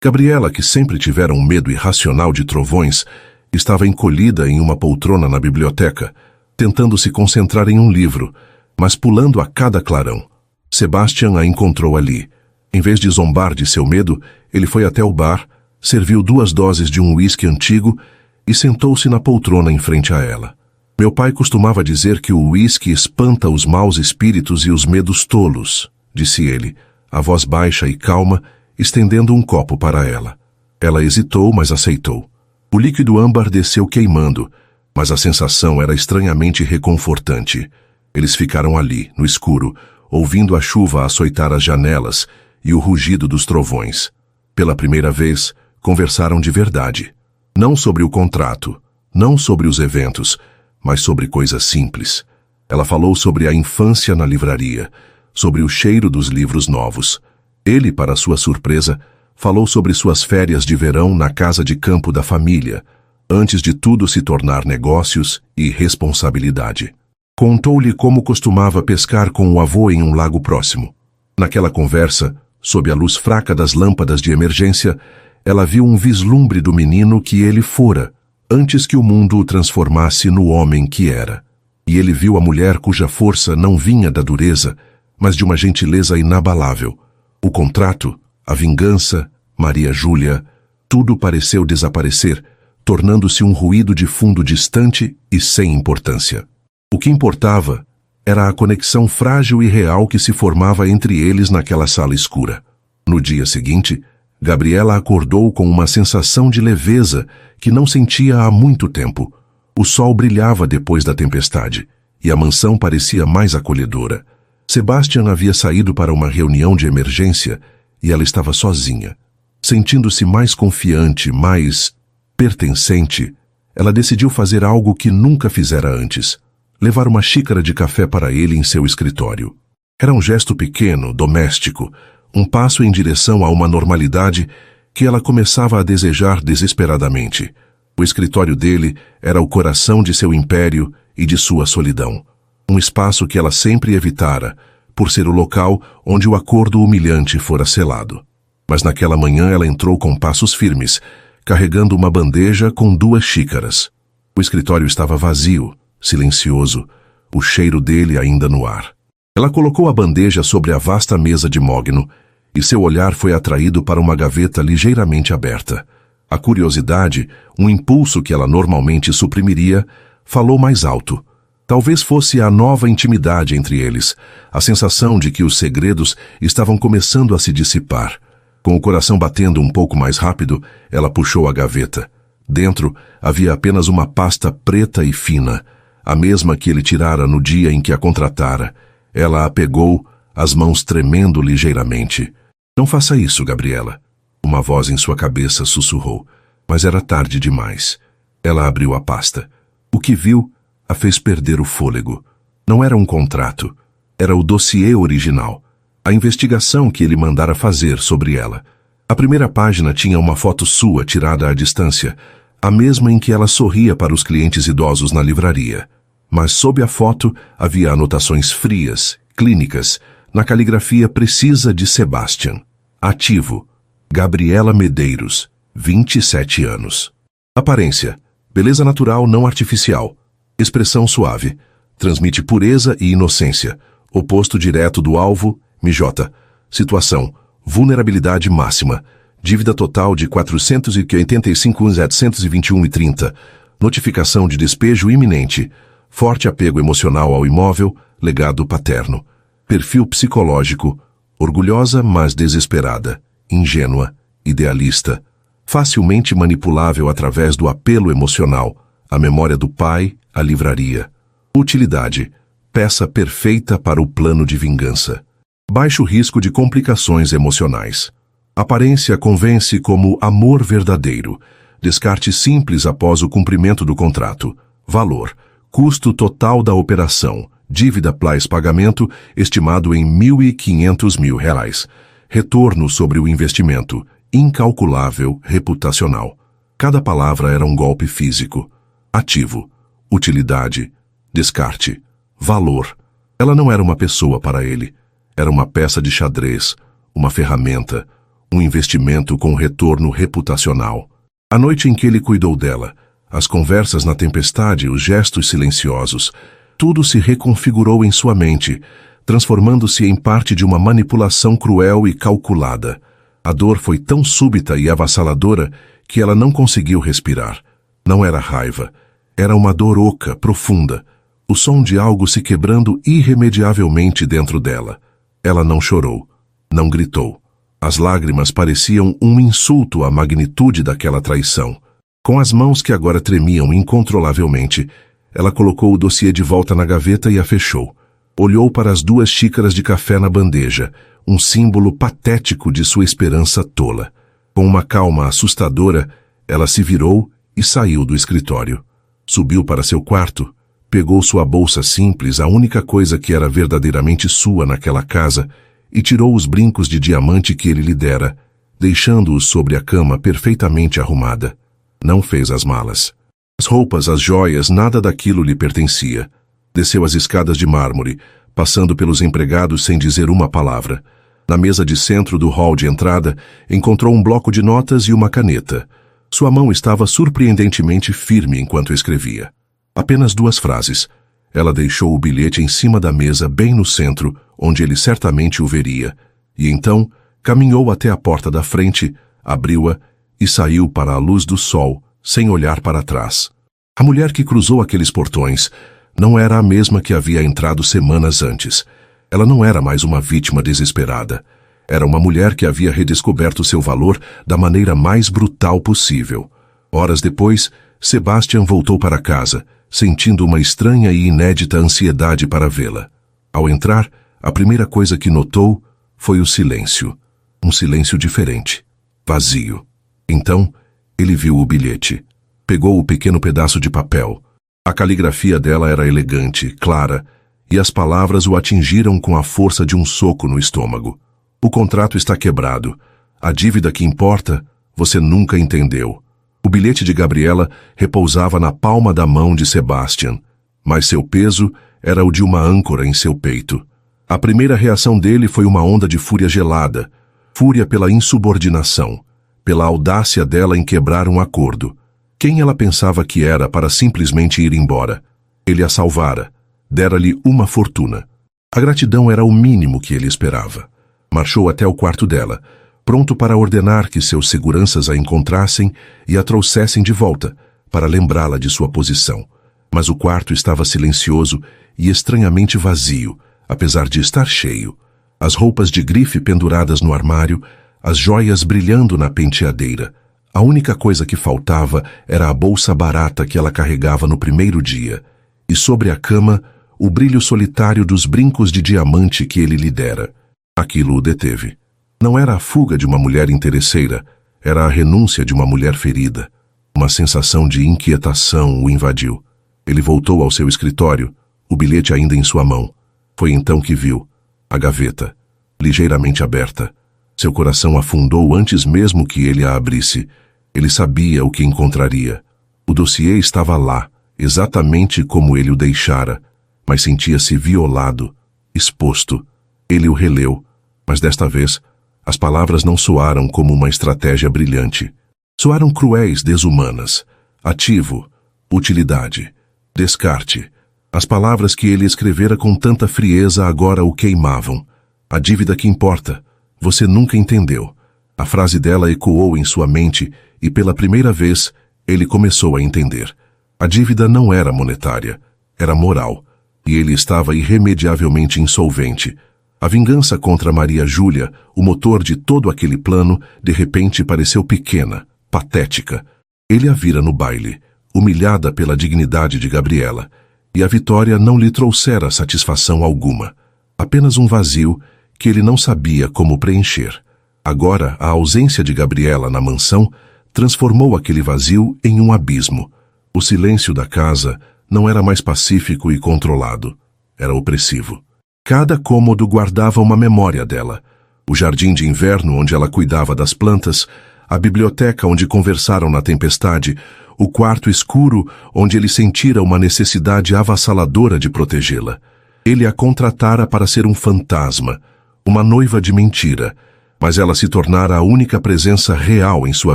Gabriela, que sempre tivera um medo irracional de trovões, estava encolhida em uma poltrona na biblioteca, tentando se concentrar em um livro, mas pulando a cada clarão. Sebastian a encontrou ali. Em vez de zombar de seu medo, ele foi até o bar, serviu 2 doses de um uísque antigo e sentou-se na poltrona em frente a ela. Meu pai costumava dizer que o uísque espanta os maus espíritos e os medos tolos, disse ele, a voz baixa e calma, estendendo um copo para ela. Ela hesitou, mas aceitou. O líquido âmbar desceu queimando, mas a sensação era estranhamente reconfortante. Eles ficaram ali, no escuro, ouvindo a chuva açoitar as janelas e o rugido dos trovões. Pela primeira vez, conversaram de verdade. Não sobre o contrato, não sobre os eventos, mas sobre coisas simples. Ela falou sobre a infância na livraria, sobre o cheiro dos livros novos. Ele, para sua surpresa, falou sobre suas férias de verão na casa de campo da família, antes de tudo se tornar negócios e responsabilidade. Contou-lhe como costumava pescar com o avô em um lago próximo. Naquela conversa, sob a luz fraca das lâmpadas de emergência, ela viu um vislumbre do menino que ele fora, antes que o mundo o transformasse no homem que era. E ele viu a mulher cuja força não vinha da dureza, mas de uma gentileza inabalável. O contrato, a vingança, Maria Júlia, tudo pareceu desaparecer, tornando-se um ruído de fundo distante e sem importância. O que importava era a conexão frágil e real que se formava entre eles naquela sala escura. No dia seguinte, Gabriela acordou com uma sensação de leveza que não sentia há muito tempo. O sol brilhava depois da tempestade, e a mansão parecia mais acolhedora. Sebastian havia saído para uma reunião de emergência e ela estava sozinha. Sentindo-se mais confiante, mais pertencente, ela decidiu fazer algo que nunca fizera antes: levar uma xícara de café para ele em seu escritório. Era um gesto pequeno, doméstico, um passo em direção a uma normalidade que ela começava a desejar desesperadamente. O escritório dele era o coração de seu império e de sua solidão. Um espaço que ela sempre evitara, por ser o local onde o acordo humilhante fora selado. Mas naquela manhã ela entrou com passos firmes, carregando uma bandeja com 2 xícaras. O escritório estava vazio, silencioso, o cheiro dele ainda no ar. Ela colocou a bandeja sobre a vasta mesa de mogno e seu olhar foi atraído para uma gaveta ligeiramente aberta. A curiosidade, um impulso que ela normalmente suprimiria, falou mais alto. Talvez fosse a nova intimidade entre eles, a sensação de que os segredos estavam começando a se dissipar. Com o coração batendo um pouco mais rápido, ela puxou a gaveta. Dentro havia apenas uma pasta preta e fina, a mesma que ele tirara no dia em que a contratara. Ela a pegou, as mãos tremendo ligeiramente. "Não faça isso, Gabriela." Uma voz em sua cabeça sussurrou, mas era tarde demais. Ela abriu a pasta. O que viu a fez perder o fôlego. Não era um contrato. Era o dossiê original. A investigação que ele mandara fazer sobre ela. A primeira página tinha uma foto sua tirada à distância, a mesma em que ela sorria para os clientes idosos na livraria. Mas sob a foto havia anotações frias, clínicas, na caligrafia precisa de Sebastian. Ativo. Gabriela Medeiros, 27 anos. Aparência: beleza natural não artificial. Expressão suave. Transmite pureza e inocência. Oposto direto do alvo, MJ. Situação: vulnerabilidade máxima. Dívida total de 485.721,30. Notificação de despejo iminente. Forte apego emocional ao imóvel, legado paterno. Perfil psicológico: orgulhosa, mas desesperada. Ingênua, idealista, facilmente manipulável através do apelo emocional, a memória do pai, a livraria. Utilidade: peça perfeita para o plano de vingança. Baixo risco de complicações emocionais. Aparência convence como amor verdadeiro. Descarte simples após o cumprimento do contrato. Valor: custo total da operação. Dívida plus pagamento estimado em R$ 1.500.000. Retorno sobre o investimento, incalculável, reputacional. Cada palavra era um golpe físico. Ativo, utilidade, descarte, valor. Ela não era uma pessoa para ele. Era uma peça de xadrez, uma ferramenta, um investimento com retorno reputacional. A noite em que ele cuidou dela, as conversas na tempestade, os gestos silenciosos, tudo se reconfigurou em sua mente, transformando-se em parte de uma manipulação cruel e calculada. A dor foi tão súbita e avassaladora que ela não conseguiu respirar. Não era raiva. Era uma dor oca, profunda. O som de algo se quebrando irremediavelmente dentro dela. Ela não chorou. Não gritou. As lágrimas pareciam um insulto à magnitude daquela traição. Com as mãos que agora tremiam incontrolavelmente, ela colocou o dossiê de volta na gaveta e a fechou. Olhou para as 2 xícaras de café na bandeja, um símbolo patético de sua esperança tola. Com uma calma assustadora, ela se virou e saiu do escritório. Subiu para seu quarto, pegou sua bolsa simples, a única coisa que era verdadeiramente sua naquela casa, e tirou os brincos de diamante que ele lhe dera, deixando-o sobre a cama perfeitamente arrumada. Não fez as malas. As roupas, as joias, nada daquilo lhe pertencia. Desceu as escadas de mármore, passando pelos empregados sem dizer uma palavra. Na mesa de centro do hall de entrada, encontrou um bloco de notas e uma caneta. Sua mão estava surpreendentemente firme enquanto escrevia. Apenas 2 frases. Ela deixou o bilhete em cima da mesa, bem no centro, onde ele certamente o veria, e então caminhou até a porta da frente, abriu-a e saiu para a luz do sol, sem olhar para trás. A mulher que cruzou aqueles portões não era a mesma que havia entrado semanas antes. Ela não era mais uma vítima desesperada. Era uma mulher que havia redescoberto seu valor da maneira mais brutal possível. Horas depois, Sebastian voltou para casa, sentindo uma estranha e inédita ansiedade para vê-la. Ao entrar, a primeira coisa que notou foi o silêncio. Um silêncio diferente, vazio. Então, ele viu o bilhete. Pegou o pequeno pedaço de papel. A caligrafia dela era elegante, clara, e as palavras o atingiram com a força de um soco no estômago. O contrato está quebrado. A dívida que importa, você nunca entendeu. O bilhete de Gabriela repousava na palma da mão de Sebastian, mas seu peso era o de uma âncora em seu peito. A primeira reação dele foi uma onda de fúria gelada, fúria pela insubordinação, pela audácia dela em quebrar um acordo. Quem ela pensava que era para simplesmente ir embora? Ele a salvara, dera-lhe uma fortuna. A gratidão era o mínimo que ele esperava. Marchou até o quarto dela, pronto para ordenar que seus seguranças a encontrassem e a trouxessem de volta, para lembrá-la de sua posição. Mas o quarto estava silencioso e estranhamente vazio, apesar de estar cheio. As roupas de grife penduradas no armário, as joias brilhando na penteadeira. A única coisa que faltava era a bolsa barata que ela carregava no primeiro dia, e sobre a cama, o brilho solitário dos brincos de diamante que ele lhe dera. Aquilo o deteve. Não era a fuga de uma mulher interesseira, era a renúncia de uma mulher ferida. Uma sensação de inquietação o invadiu. Ele voltou ao seu escritório, o bilhete ainda em sua mão. Foi então que viu a gaveta, ligeiramente aberta. Seu coração afundou antes mesmo que ele a abrisse. Ele sabia o que encontraria. O dossiê estava lá, exatamente como ele o deixara, mas sentia-se violado, exposto. Ele o releu, mas desta vez as palavras não soaram como uma estratégia brilhante. Soaram cruéis, desumanas. Ativo, utilidade, descarte. As palavras que ele escrevera com tanta frieza agora o queimavam. A dívida que importa. Você nunca entendeu. A frase dela ecoou em sua mente e pela primeira vez ele começou a entender. A dívida não era monetária, era moral, e ele estava irremediavelmente insolvente. A vingança contra Maria Júlia, o motor de todo aquele plano, de repente pareceu pequena, patética. Ele a vira no baile, humilhada pela dignidade de Gabriela, e a vitória não lhe trouxera satisfação alguma. Apenas um vazio que ele não sabia como preencher. Agora, a ausência de Gabriela na mansão transformou aquele vazio em um abismo. O silêncio da casa não era mais pacífico e controlado. Era opressivo. Cada cômodo guardava uma memória dela. O jardim de inverno onde ela cuidava das plantas, a biblioteca onde conversaram na tempestade, o quarto escuro onde ele sentira uma necessidade avassaladora de protegê-la. Ele a contratara para ser um fantasma, uma noiva de mentira, mas ela se tornara a única presença real em sua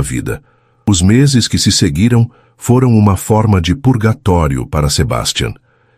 vida. Os meses que se seguiram foram uma forma de purgatório para Sebastian.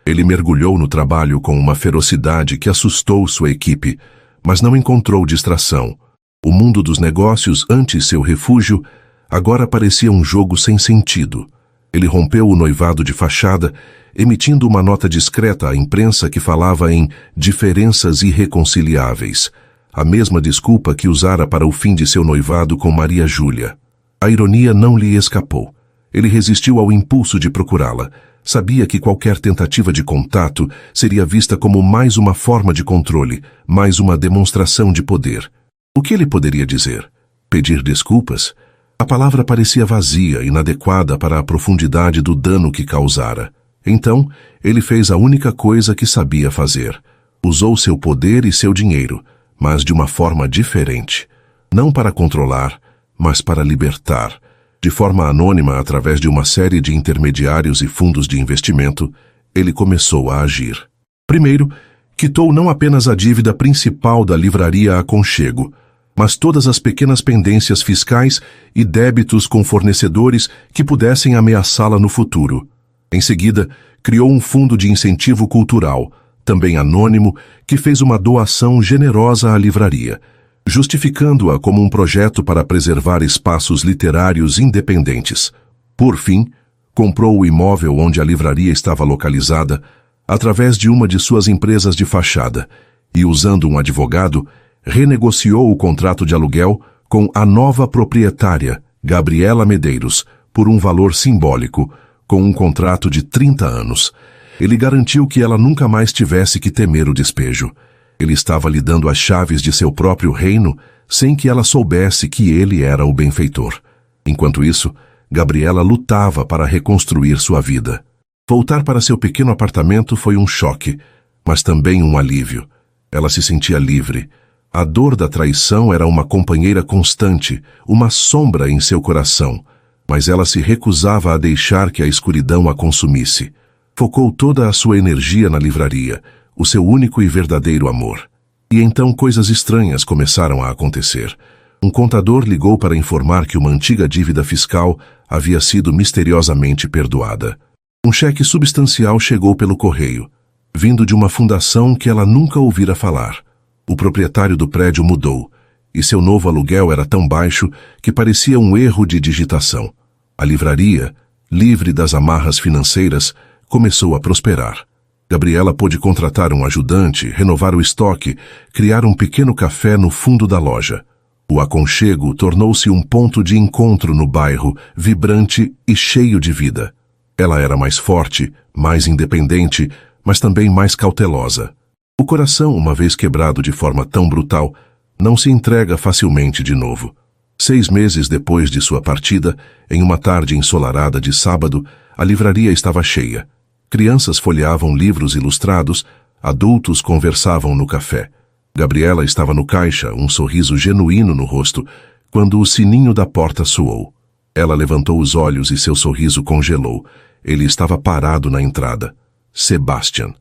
Ele mergulhou no trabalho com uma ferocidade que assustou sua equipe, mas não encontrou distração. O mundo dos negócios, antes seu refúgio, agora parecia um jogo sem sentido. Ele rompeu o noivado de fachada, emitindo uma nota discreta à imprensa que falava em diferenças irreconciliáveis, a mesma desculpa que usara para o fim de seu noivado com Maria Júlia. A ironia não lhe escapou. Ele resistiu ao impulso de procurá-la. Sabia que qualquer tentativa de contato seria vista como mais uma forma de controle, mais uma demonstração de poder. O que ele poderia dizer? Pedir desculpas? A palavra parecia vazia, inadequada para a profundidade do dano que causara. Então, ele fez a única coisa que sabia fazer. Usou seu poder e seu dinheiro, mas de uma forma diferente. não para controlar, mas para libertar. De forma anônima, através de uma série de intermediários e fundos de investimento, ele começou a agir. Primeiro, quitou não apenas a dívida principal da livraria Aconchego, mas todas as pequenas pendências fiscais e débitos com fornecedores que pudessem ameaçá-la no futuro. Em seguida, criou um fundo de incentivo cultural, também anônimo, que fez uma doação generosa à livraria, justificando-a como um projeto para preservar espaços literários independentes. Por fim, comprou o imóvel onde a livraria estava localizada através de uma de suas empresas de fachada e, usando um advogado, renegociou o contrato de aluguel com a nova proprietária, Gabriela Medeiros, por um valor simbólico, com um contrato de 30 anos. Ele garantiu que ela nunca mais tivesse que temer o despejo. Ele estava lhe dando as chaves de seu próprio reino sem que ela soubesse que ele era o benfeitor. Enquanto isso, Gabriela lutava para reconstruir sua vida. Voltar para seu pequeno apartamento foi um choque, mas também um alívio. Ela se sentia livre. A dor da traição era uma companheira constante, uma sombra em seu coração, mas ela se recusava a deixar que a escuridão a consumisse. Focou toda a sua energia na livraria, o seu único e verdadeiro amor. E então coisas estranhas começaram a acontecer. Um contador ligou para informar que uma antiga dívida fiscal havia sido misteriosamente perdoada. Um cheque substancial chegou pelo correio, vindo de uma fundação que ela nunca ouvira falar. O proprietário do prédio mudou, e seu novo aluguel era tão baixo que parecia um erro de digitação. A livraria, livre das amarras financeiras, começou a prosperar. Gabriela pôde contratar um ajudante, renovar o estoque, criar um pequeno café no fundo da loja. O Aconchego tornou-se um ponto de encontro no bairro, vibrante e cheio de vida. Ela era mais forte, mais independente, mas também mais cautelosa. O coração, uma vez quebrado de forma tão brutal, não se entrega facilmente de novo. 6 meses depois de sua partida, em uma tarde ensolarada de sábado, a livraria estava cheia. Crianças folheavam livros ilustrados, adultos conversavam no café. Gabriela estava no caixa, um sorriso genuíno no rosto, quando o sininho da porta soou. Ela levantou os olhos e seu sorriso congelou. Ele estava parado na entrada. Sebastian.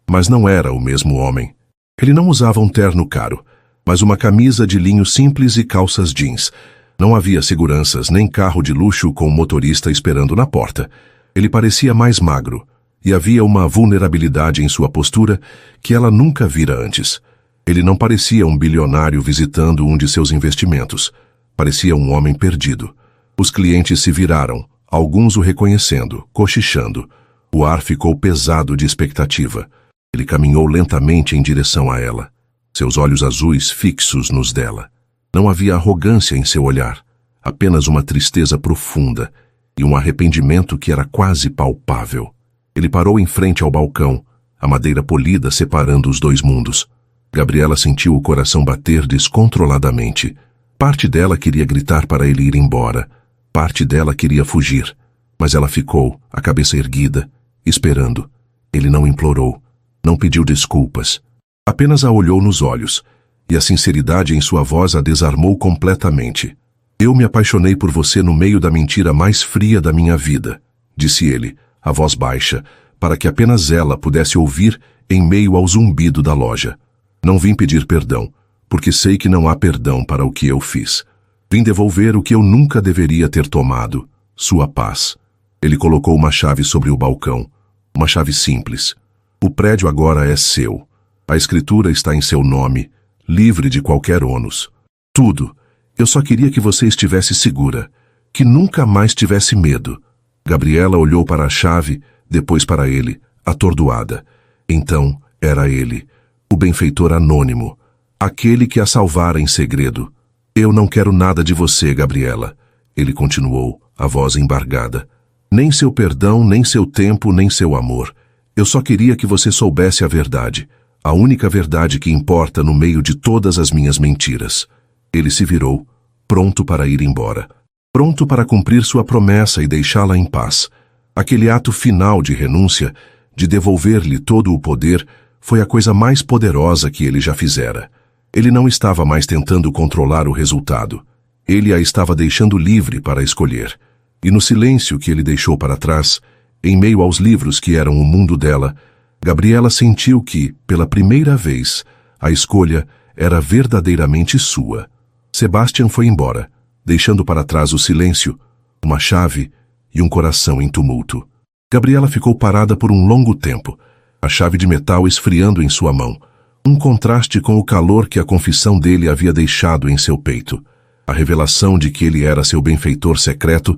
Mas não era o mesmo homem. Ele não usava um terno caro, mas uma camisa de linho simples e calças jeans. Não havia seguranças nem carro de luxo com motorista esperando na porta. Ele parecia mais magro, e havia uma vulnerabilidade em sua postura que ela nunca vira antes. Ele não parecia um bilionário visitando um de seus investimentos. Parecia um homem perdido. Os clientes se viraram, alguns o reconhecendo, cochichando. O ar ficou pesado de expectativa. Ele caminhou lentamente em direção a ela, seus olhos azuis fixos nos dela. Não havia arrogância em seu olhar, apenas uma tristeza profunda e um arrependimento que era quase palpável. Ele parou em frente ao balcão, a madeira polida separando os dois mundos. Gabriela sentiu o coração bater descontroladamente. Parte dela queria gritar para ele ir embora, parte dela queria fugir, mas ela ficou, a cabeça erguida, esperando. Ele não implorou. Não pediu desculpas. Apenas a olhou nos olhos, e a sinceridade em sua voz a desarmou completamente. Eu me apaixonei por você no meio da mentira mais fria da minha vida, disse ele, a voz baixa, para que apenas ela pudesse ouvir em meio ao zumbido da loja. Não vim pedir perdão, porque sei que não há perdão para o que eu fiz. Vim devolver o que eu nunca deveria ter tomado, sua paz. Ele colocou uma chave sobre o balcão, uma chave simples. O prédio agora é seu. A escritura está em seu nome, livre de qualquer ônus. Tudo. Eu só queria que você estivesse segura, que nunca mais tivesse medo. Gabriela olhou para a chave, depois para ele, atordoada. Então, era ele, o benfeitor anônimo, aquele que a salvara em segredo. Eu não quero nada de você, Gabriela. Ele continuou, a voz embargada. Nem seu perdão, nem seu tempo, nem seu amor. Eu só queria que você soubesse a verdade, a única verdade que importa no meio de todas as minhas mentiras. Ele se virou, pronto para ir embora, pronto para cumprir sua promessa e deixá-la em paz. Aquele ato final de renúncia, de devolver-lhe todo o poder, foi a coisa mais poderosa que ele já fizera. Ele não estava mais tentando controlar o resultado. Ele a estava deixando livre para escolher. E no silêncio que ele deixou para trás, em meio aos livros que eram o mundo dela, Gabriela sentiu que, pela primeira vez, a escolha era verdadeiramente sua. Sebastian foi embora, deixando para trás o silêncio, uma chave e um coração em tumulto. Gabriela ficou parada por um longo tempo, a chave de metal esfriando em sua mão, um contraste com o calor que a confissão dele havia deixado em seu peito. A revelação de que ele era seu benfeitor secreto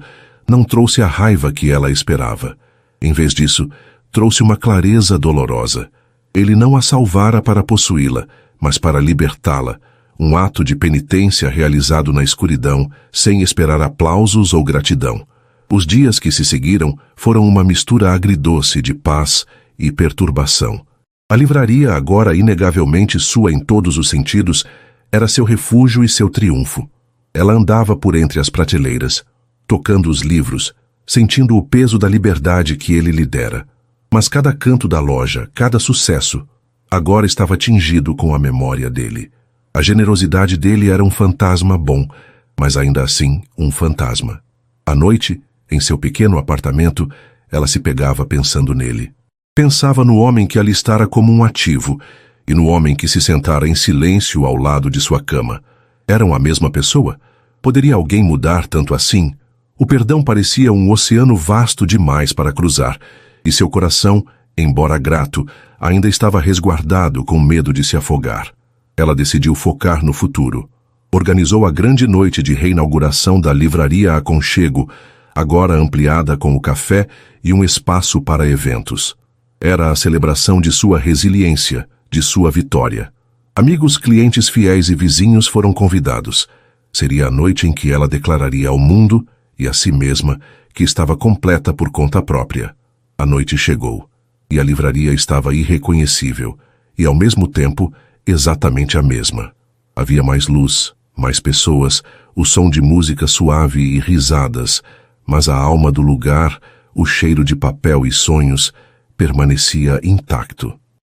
não trouxe a raiva que ela esperava. Em vez disso, trouxe uma clareza dolorosa. Ele não a salvara para possuí-la, mas para libertá-la, um ato de penitência realizado na escuridão, sem esperar aplausos ou gratidão. Os dias que se seguiram foram uma mistura agridoce de paz e perturbação. A livraria, agora inegavelmente sua em todos os sentidos, era seu refúgio e seu triunfo. Ela andava por entre as prateleiras, tocando os livros, sentindo o peso da liberdade que ele lhe dera. Mas cada canto da loja, cada sucesso, agora estava tingido com a memória dele. A generosidade dele era um fantasma bom, mas ainda assim um fantasma. À noite, em seu pequeno apartamento, ela se pegava pensando nele. Pensava no homem que alistara como um ativo e no homem que se sentara em silêncio ao lado de sua cama. Eram a mesma pessoa? Poderia alguém mudar tanto assim? O perdão parecia um oceano vasto demais para cruzar, e seu coração, embora grato, ainda estava resguardado com medo de se afogar. Ela decidiu focar no futuro. Organizou a grande noite de reinauguração da livraria Aconchego, agora ampliada com o café e um espaço para eventos. Era a celebração de sua resiliência, de sua vitória. Amigos, clientes fiéis e vizinhos foram convidados. Seria a noite em que ela declararia ao mundo e a si mesma que estava completa por conta própria. A noite chegou, e a livraria estava irreconhecível, e ao mesmo tempo exatamente a mesma. Havia mais luz, mais pessoas, o som de música suave e risadas, mas a alma do lugar, o cheiro de papel e sonhos, permanecia intacto.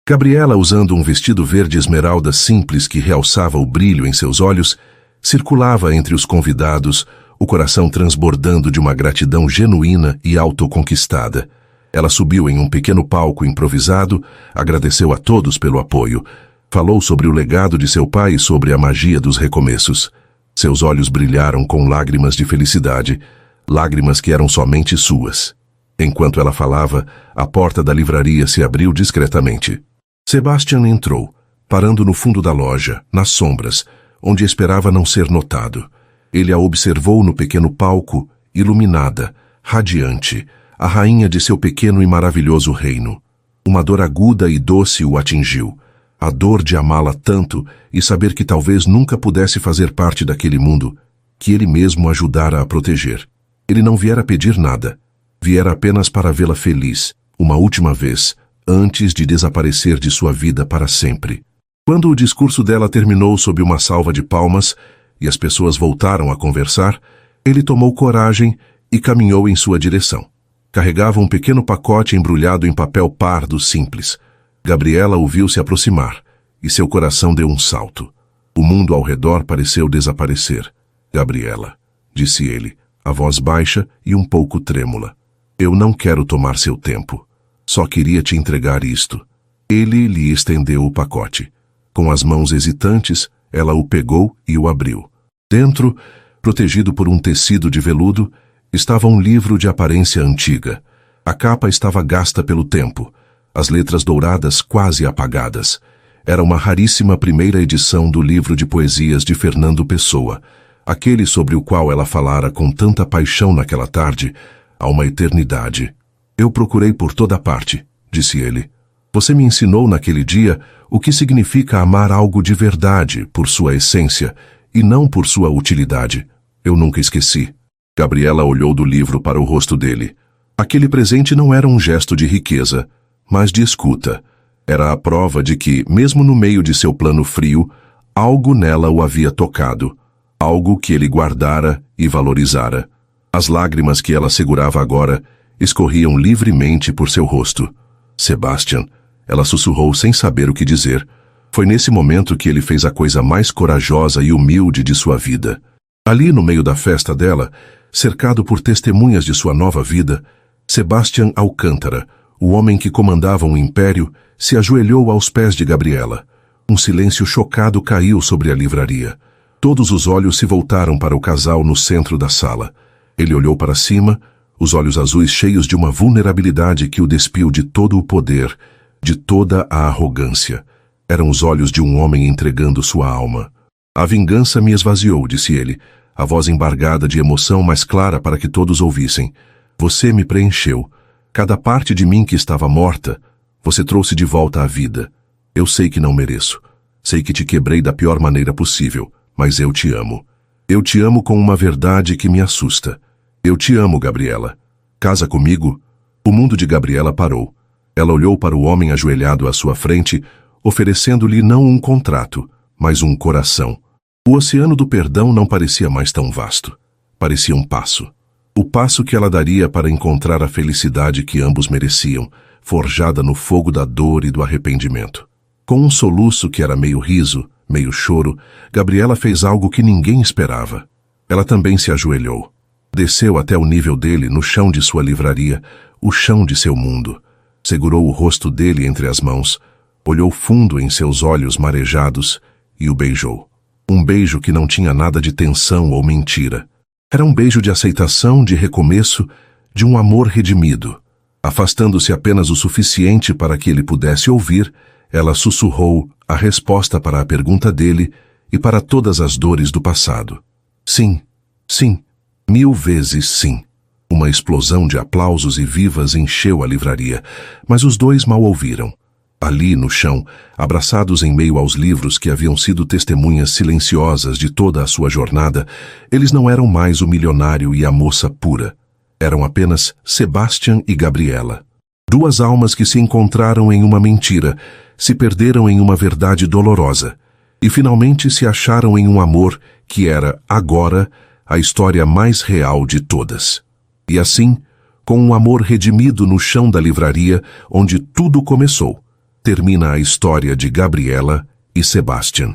Gabriela, usando um vestido verde esmeralda simples que realçava o brilho em seus olhos, circulava entre os convidados, o coração transbordando de uma gratidão genuína e autoconquistada. Ela subiu em um pequeno palco improvisado, agradeceu a todos pelo apoio, falou sobre o legado de seu pai e sobre a magia dos recomeços. Seus olhos brilharam com lágrimas de felicidade, lágrimas que eram somente suas. Enquanto ela falava, a porta da livraria se abriu discretamente. Sebastian entrou, parando no fundo da loja, nas sombras, onde esperava não ser notado. Ele a observou no pequeno palco, iluminada, radiante, a rainha de seu pequeno e maravilhoso reino. Uma dor aguda e doce o atingiu. A dor de amá-la tanto e saber que talvez nunca pudesse fazer parte daquele mundo que ele mesmo ajudara a proteger. Ele não viera pedir nada. Viera apenas para vê-la feliz, uma última vez, antes de desaparecer de sua vida para sempre. Quando o discurso dela terminou sob uma salva de palmas e as pessoas voltaram a conversar, ele tomou coragem e caminhou em sua direção. Carregava um pequeno pacote embrulhado em papel pardo simples. Gabriela o viu se aproximar, e seu coração deu um salto. O mundo ao redor pareceu desaparecer. Gabriela, disse ele, a voz baixa e um pouco trêmula. Eu não quero tomar seu tempo. Só queria te entregar isto. Ele lhe estendeu o pacote. Com as mãos hesitantes, ela o pegou e o abriu. Dentro, protegido por um tecido de veludo, estava um livro de aparência antiga. A capa estava gasta pelo tempo, as letras douradas quase apagadas. Era uma raríssima primeira edição do livro de poesias de Fernando Pessoa, aquele sobre o qual ela falara com tanta paixão naquela tarde, há uma eternidade. Eu procurei por toda parte, disse ele. Você me ensinou naquele dia o que significa amar algo de verdade por sua essência e não por sua utilidade. Eu nunca esqueci. Gabriela olhou do livro para o rosto dele. Aquele presente não era um gesto de riqueza, mas de escuta. Era a prova de que, mesmo no meio de seu plano frio, algo nela o havia tocado, algo que ele guardara e valorizara. As lágrimas que ela segurava agora escorriam livremente por seu rosto. Sebastian, ela sussurrou sem saber o que dizer. Foi nesse momento que ele fez a coisa mais corajosa e humilde de sua vida. Ali no meio da festa dela, cercado por testemunhas de sua nova vida, Sebastião Alcântara, o homem que comandava um império, se ajoelhou aos pés de Gabriela. Um silêncio chocado caiu sobre a livraria. Todos os olhos se voltaram para o casal no centro da sala. Ele olhou para cima, os olhos azuis cheios de uma vulnerabilidade que o despiu de todo o poder, de toda a arrogância. Eram os olhos de um homem entregando sua alma. A vingança me esvaziou, disse ele, a voz embargada de emoção mais clara para que todos ouvissem. Você me preencheu. Cada parte de mim que estava morta, você trouxe de volta à vida. Eu sei que não mereço. Sei que te quebrei da pior maneira possível, mas eu te amo. Eu te amo com uma verdade que me assusta. Eu te amo, Gabriela. Casa comigo? O mundo de Gabriela parou. Ela olhou para o homem ajoelhado à sua frente, oferecendo-lhe não um contrato, mas um coração. O oceano do perdão não parecia mais tão vasto. Parecia um passo. O passo que ela daria para encontrar a felicidade que ambos mereciam, forjada no fogo da dor e do arrependimento. Com um soluço que era meio riso, meio choro, Gabriela fez algo que ninguém esperava. Ela também se ajoelhou. Desceu até o nível dele, no chão de sua livraria, o chão de seu mundo. Segurou o rosto dele entre as mãos, olhou fundo em seus olhos marejados e o beijou. Um beijo que não tinha nada de tensão ou mentira. Era um beijo de aceitação, de recomeço, de um amor redimido. Afastando-se apenas o suficiente para que ele pudesse ouvir, ela sussurrou a resposta para a pergunta dele e para todas as dores do passado. Sim, sim, 1000 vezes sim. Uma explosão de aplausos e vivas encheu a livraria, mas os dois mal ouviram. Ali, no chão, abraçados em meio aos livros que haviam sido testemunhas silenciosas de toda a sua jornada, eles não eram mais o milionário e a moça pura. Eram apenas Sebastião e Gabriela. Duas almas que se encontraram em uma mentira, se perderam em uma verdade dolorosa, e finalmente se acharam em um amor que era, agora, a história mais real de todas. E assim, com um amor redimido no chão da livraria, onde tudo começou, termina a história de Gabriela e Sebastião.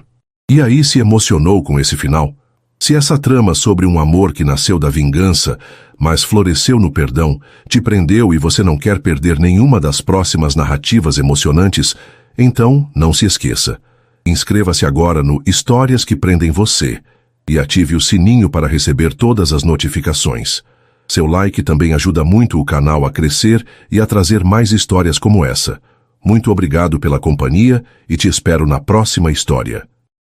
E aí se emocionou com esse final? Se essa trama sobre um amor que nasceu da vingança, mas floresceu no perdão, te prendeu e você não quer perder nenhuma das próximas narrativas emocionantes, então não se esqueça. Inscreva-se agora no Histórias que Prendem Você e ative o sininho para receber todas as notificações. Seu like também ajuda muito o canal a crescer e a trazer mais histórias como essa. Muito obrigado pela companhia e te espero na próxima história.